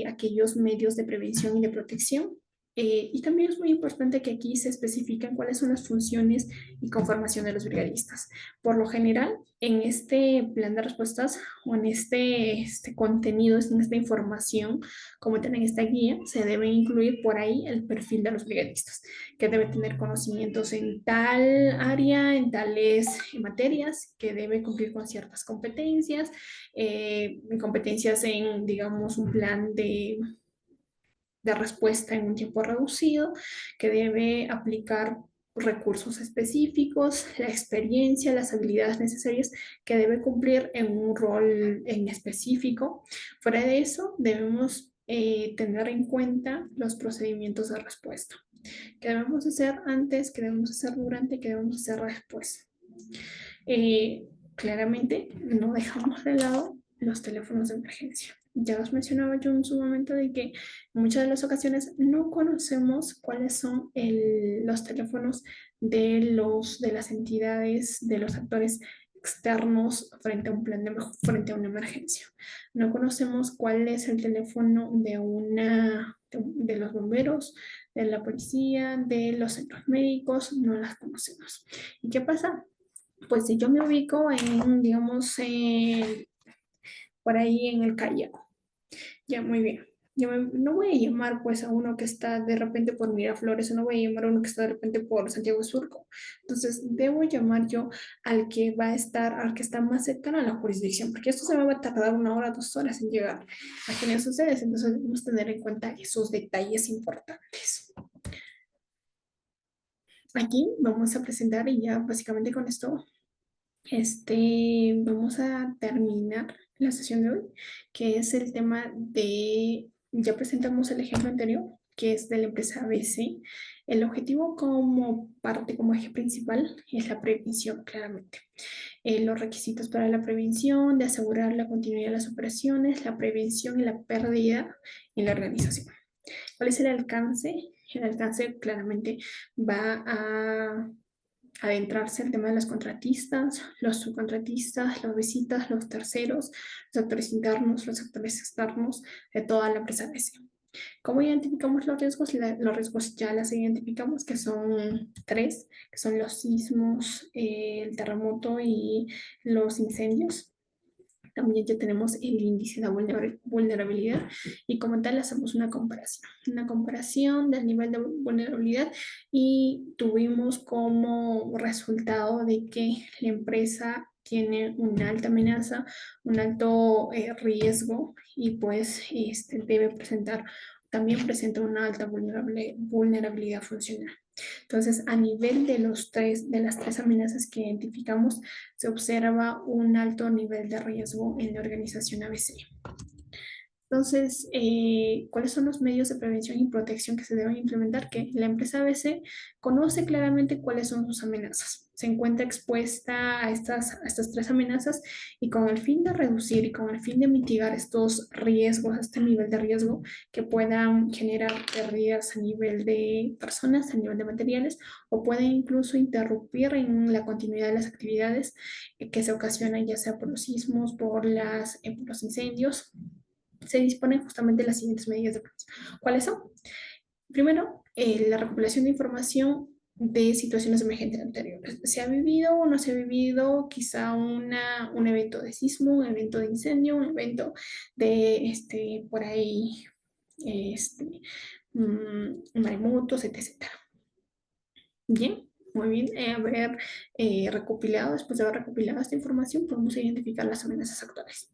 aquellos medios de prevención y de protección. Y también es muy importante que aquí se especifiquen cuáles son las funciones y conformación de los brigadistas. Por lo general, en este plan de respuestas o en este contenido, en esta información, como en esta guía, se debe incluir por ahí el perfil de los brigadistas, que debe tener conocimientos en tal área, en tales materias, que debe cumplir con ciertas competencias, competencias en, digamos, un plan de respuesta en un tiempo reducido, que debe aplicar recursos específicos, la experiencia, las habilidades necesarias que debe cumplir en un rol en específico. Fuera de eso, debemos tener en cuenta los procedimientos de respuesta. ¿Qué debemos hacer antes? ¿Qué debemos hacer durante? ¿Qué debemos hacer después? Claramente, no dejamos de lado los teléfonos de emergencia. Ya os mencionaba yo en su momento de que en muchas de las ocasiones no conocemos cuáles son los teléfonos de las entidades, de los actores externos frente a un frente a una emergencia. No conocemos cuál es el teléfono de los bomberos, de la policía, de los centros médicos, no las conocemos. ¿Y qué pasa? Pues si yo me ubico digamos, por ahí en el Callao, ya, muy bien. No voy a llamar pues a uno que está de repente por Miraflores, o no voy a llamar a uno que está de repente por Santiago de Surco. Entonces, debo llamar yo al que está más cercano a la jurisdicción, porque esto se me va a tardar 1 hora, 2 horas en llegar a quienes ustedes. Entonces, debemos tener en cuenta esos detalles importantes. Aquí vamos a presentar y ya básicamente con esto vamos a terminar la sesión de hoy, que es el tema ya presentamos el ejemplo anterior, que es de la empresa ABC. El objetivo como parte, como eje principal, es la prevención, claramente. Los requisitos para la prevención, de asegurar la continuidad de las operaciones, la prevención y la pérdida en la organización. ¿Cuál es el alcance? El alcance claramente va a adentrarse el tema de los contratistas, los subcontratistas, los visitas, los terceros, los actores internos, los actores externos de toda la empresa BC. ¿Cómo identificamos los riesgos? Los riesgos ya las identificamos, que son tres, que son los sismos, el terremoto y los incendios. También ya tenemos el índice de vulnerabilidad y como tal hacemos una comparación del nivel de vulnerabilidad y tuvimos como resultado de que la empresa tiene una alta amenaza, un alto riesgo y pues también presenta una alta vulnerabilidad funcional. Entonces, a nivel de las tres amenazas que identificamos, se observa un alto nivel de riesgo en la organización ABC. Entonces, ¿cuáles son los medios de prevención y protección que se deben implementar? Que la empresa ABC conoce claramente cuáles son sus amenazas. Se encuentra expuesta a estas tres amenazas y con el fin de reducir y con el fin de mitigar estos riesgos, este nivel de riesgo que puedan generar pérdidas a nivel de personas, a nivel de materiales o pueden incluso interrumpir en la continuidad de las actividades que se ocasionan ya sea por los sismos, por los incendios, se disponen justamente las siguientes medidas de prevención. ¿Cuáles son? Primero, la recopilación de información de situaciones emergentes anteriores. ¿Se ha vivido o no se ha vivido quizá un evento de sismo, un evento de incendio, un evento de, por ahí, este, maremotos, etcétera? Bien, muy bien. Después de haber recopilado esta información, podemos identificar las amenazas actuales.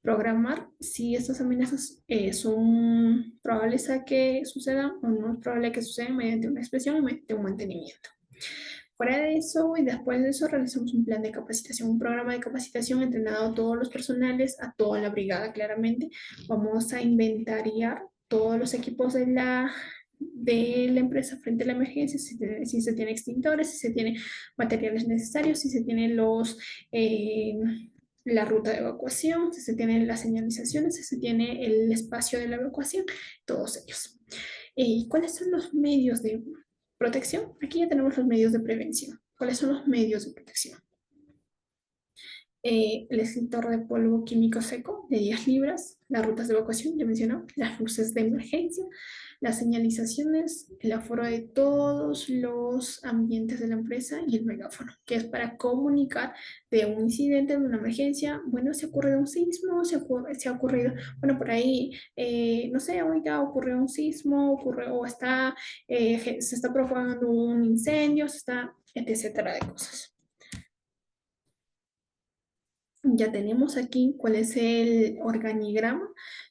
Programar si estas amenazas son probables a que sucedan o no es probable que sucedan mediante una expresión y mediante un mantenimiento. Fuera de eso y después de eso realizamos un plan de capacitación, un programa de capacitación entrenado a todos los personales, a toda la brigada claramente. Vamos a inventariar todos los equipos de la empresa frente a la emergencia, si se tiene extintores, si se tiene materiales necesarios, si se tienen eh, la ruta de evacuación, si se tienen las señalizaciones, si se tiene el espacio de la evacuación, todos ellos. ¿Y cuáles son los medios de protección? Aquí ya tenemos los medios de prevención. ¿Cuáles son los medios de protección? El extintor de polvo químico seco de 10 libras, las rutas de evacuación, ya mencionó, las luces de emergencia, las señalizaciones, el aforo de todos los ambientes de la empresa y el megáfono, que es para comunicar de un incidente, de una emergencia. Bueno, se ha ocurrido un sismo, se ha ocurrido, bueno, por ahí, no sé, ahorita ocurrió un sismo, ocurrió o se está propagando un incendio, etcétera de cosas. Ya tenemos aquí cuál es el organigrama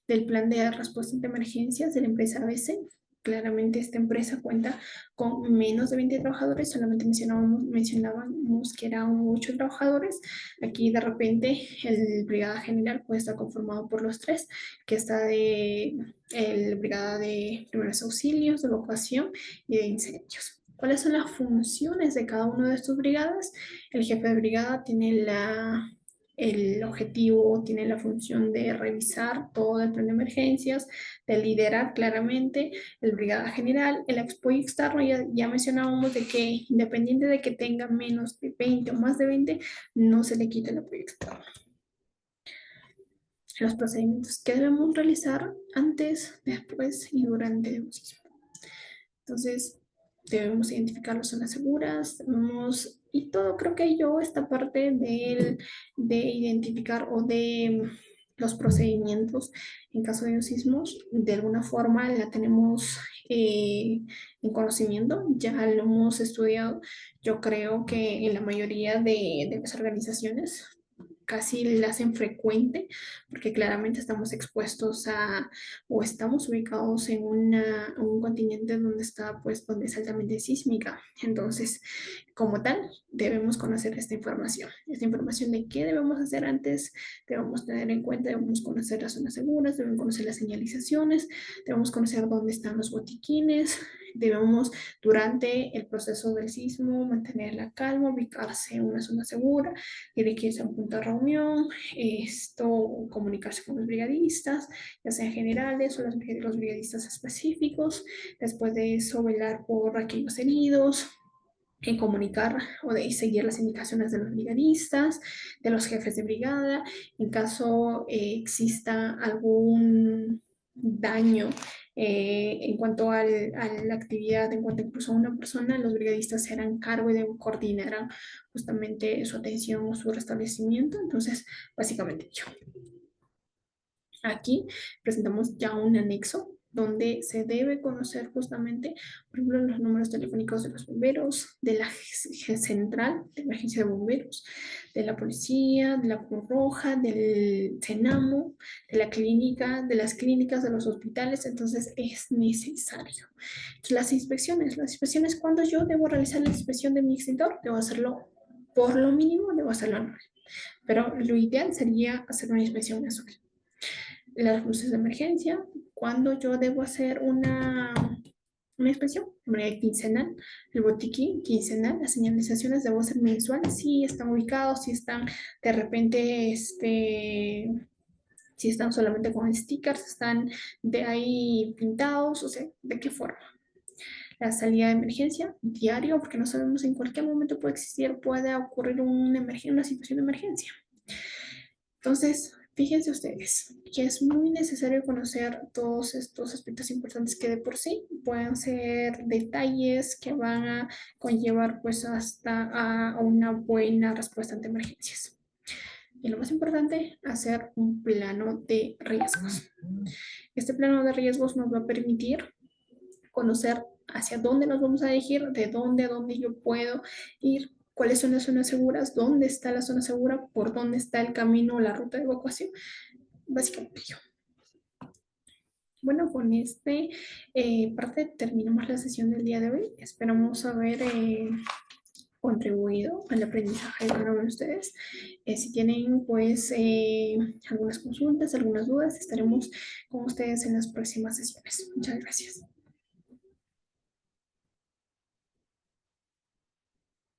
del plan de respuesta ante emergencias de la empresa ABC. Claramente esta empresa cuenta con menos de 20 trabajadores, solamente mencionábamos que eran 8 trabajadores. Aquí de repente el brigada general puede estar conformado por los tres, que está el brigada de primeros auxilios, de evacuación y de incendios. ¿Cuáles son las funciones de cada una de estas brigadas? El jefe de brigada tiene el objetivo tiene la función de revisar todo el plan de emergencias, de liderar claramente el brigada general, el apoyo externo. Ya mencionábamos de que independiente de que tenga menos de 20 o más de 20, no se le quita el apoyo externo. Los procedimientos que debemos realizar antes, después y durante el sismo. Entonces, debemos identificar las zonas seguras, y todo creo que yo, esta parte de identificar o de los procedimientos en caso de sismos, de alguna forma la tenemos en conocimiento, ya lo hemos estudiado. Yo creo que en la mayoría de las organizaciones casi la hacen frecuente, porque claramente estamos expuestos a, o estamos ubicados en un continente donde está, pues, donde es altamente sísmica. Entonces, como tal, debemos conocer esta información de qué debemos hacer antes, debemos tener en cuenta, debemos conocer las zonas seguras, debemos conocer las señalizaciones, debemos conocer dónde están los botiquines, debemos durante el proceso del sismo mantener la calma, ubicarse en una zona segura, dirigirse a un punto de reunión, comunicarse con los brigadistas, ya sean generales o los brigadistas específicos. Después de eso, velar por aquellos heridos, en comunicar o de seguir las indicaciones de los brigadistas, de los jefes de brigada. En caso exista algún daño en cuanto a la actividad, en cuanto incluso a una persona, los brigadistas se harán cargo y coordinarán justamente su atención o su restablecimiento. Entonces, básicamente yo. Aquí presentamos ya un anexo donde se debe conocer justamente, por ejemplo, los números telefónicos de los bomberos, de la central de emergencia de bomberos, de la policía, de la Cruz Roja, del CENAMO, de la clínica, de las clínicas, de los hospitales. Entonces es necesario. Entonces, las inspecciones, cuando yo debo realizar la inspección de mi extintor, debo hacerlo por lo mínimo, debo hacerlo anual. Pero lo ideal sería hacer una inspección mensual. Las luces de emergencia, cuando yo debo hacer una inspección de manera quincenal, el botiquín quincenal, las señalizaciones debo ser mensuales, si están ubicados, si están de repente, si están solamente con stickers, están de ahí pintados, o sea, de qué forma. La salida de emergencia, diario, porque no sabemos en cualquier momento puede ocurrir una situación de emergencia. Entonces, fíjense ustedes que es muy necesario conocer todos estos aspectos importantes que de por sí pueden ser detalles que van a conllevar pues hasta a una buena respuesta ante emergencias. Y lo más importante, hacer un plano de riesgos. Este plano de riesgos nos va a permitir conocer hacia dónde nos vamos a dirigir, de dónde a dónde yo puedo ir, cuáles son las zonas seguras, dónde está la zona segura, por dónde está el camino o la ruta de evacuación. Básicamente yo. Bueno, con este parte terminamos la sesión del día de hoy. Esperamos haber contribuido al aprendizaje de cada uno de ustedes. Si tienen pues algunas consultas, algunas dudas, estaremos con ustedes en las próximas sesiones. Muchas gracias.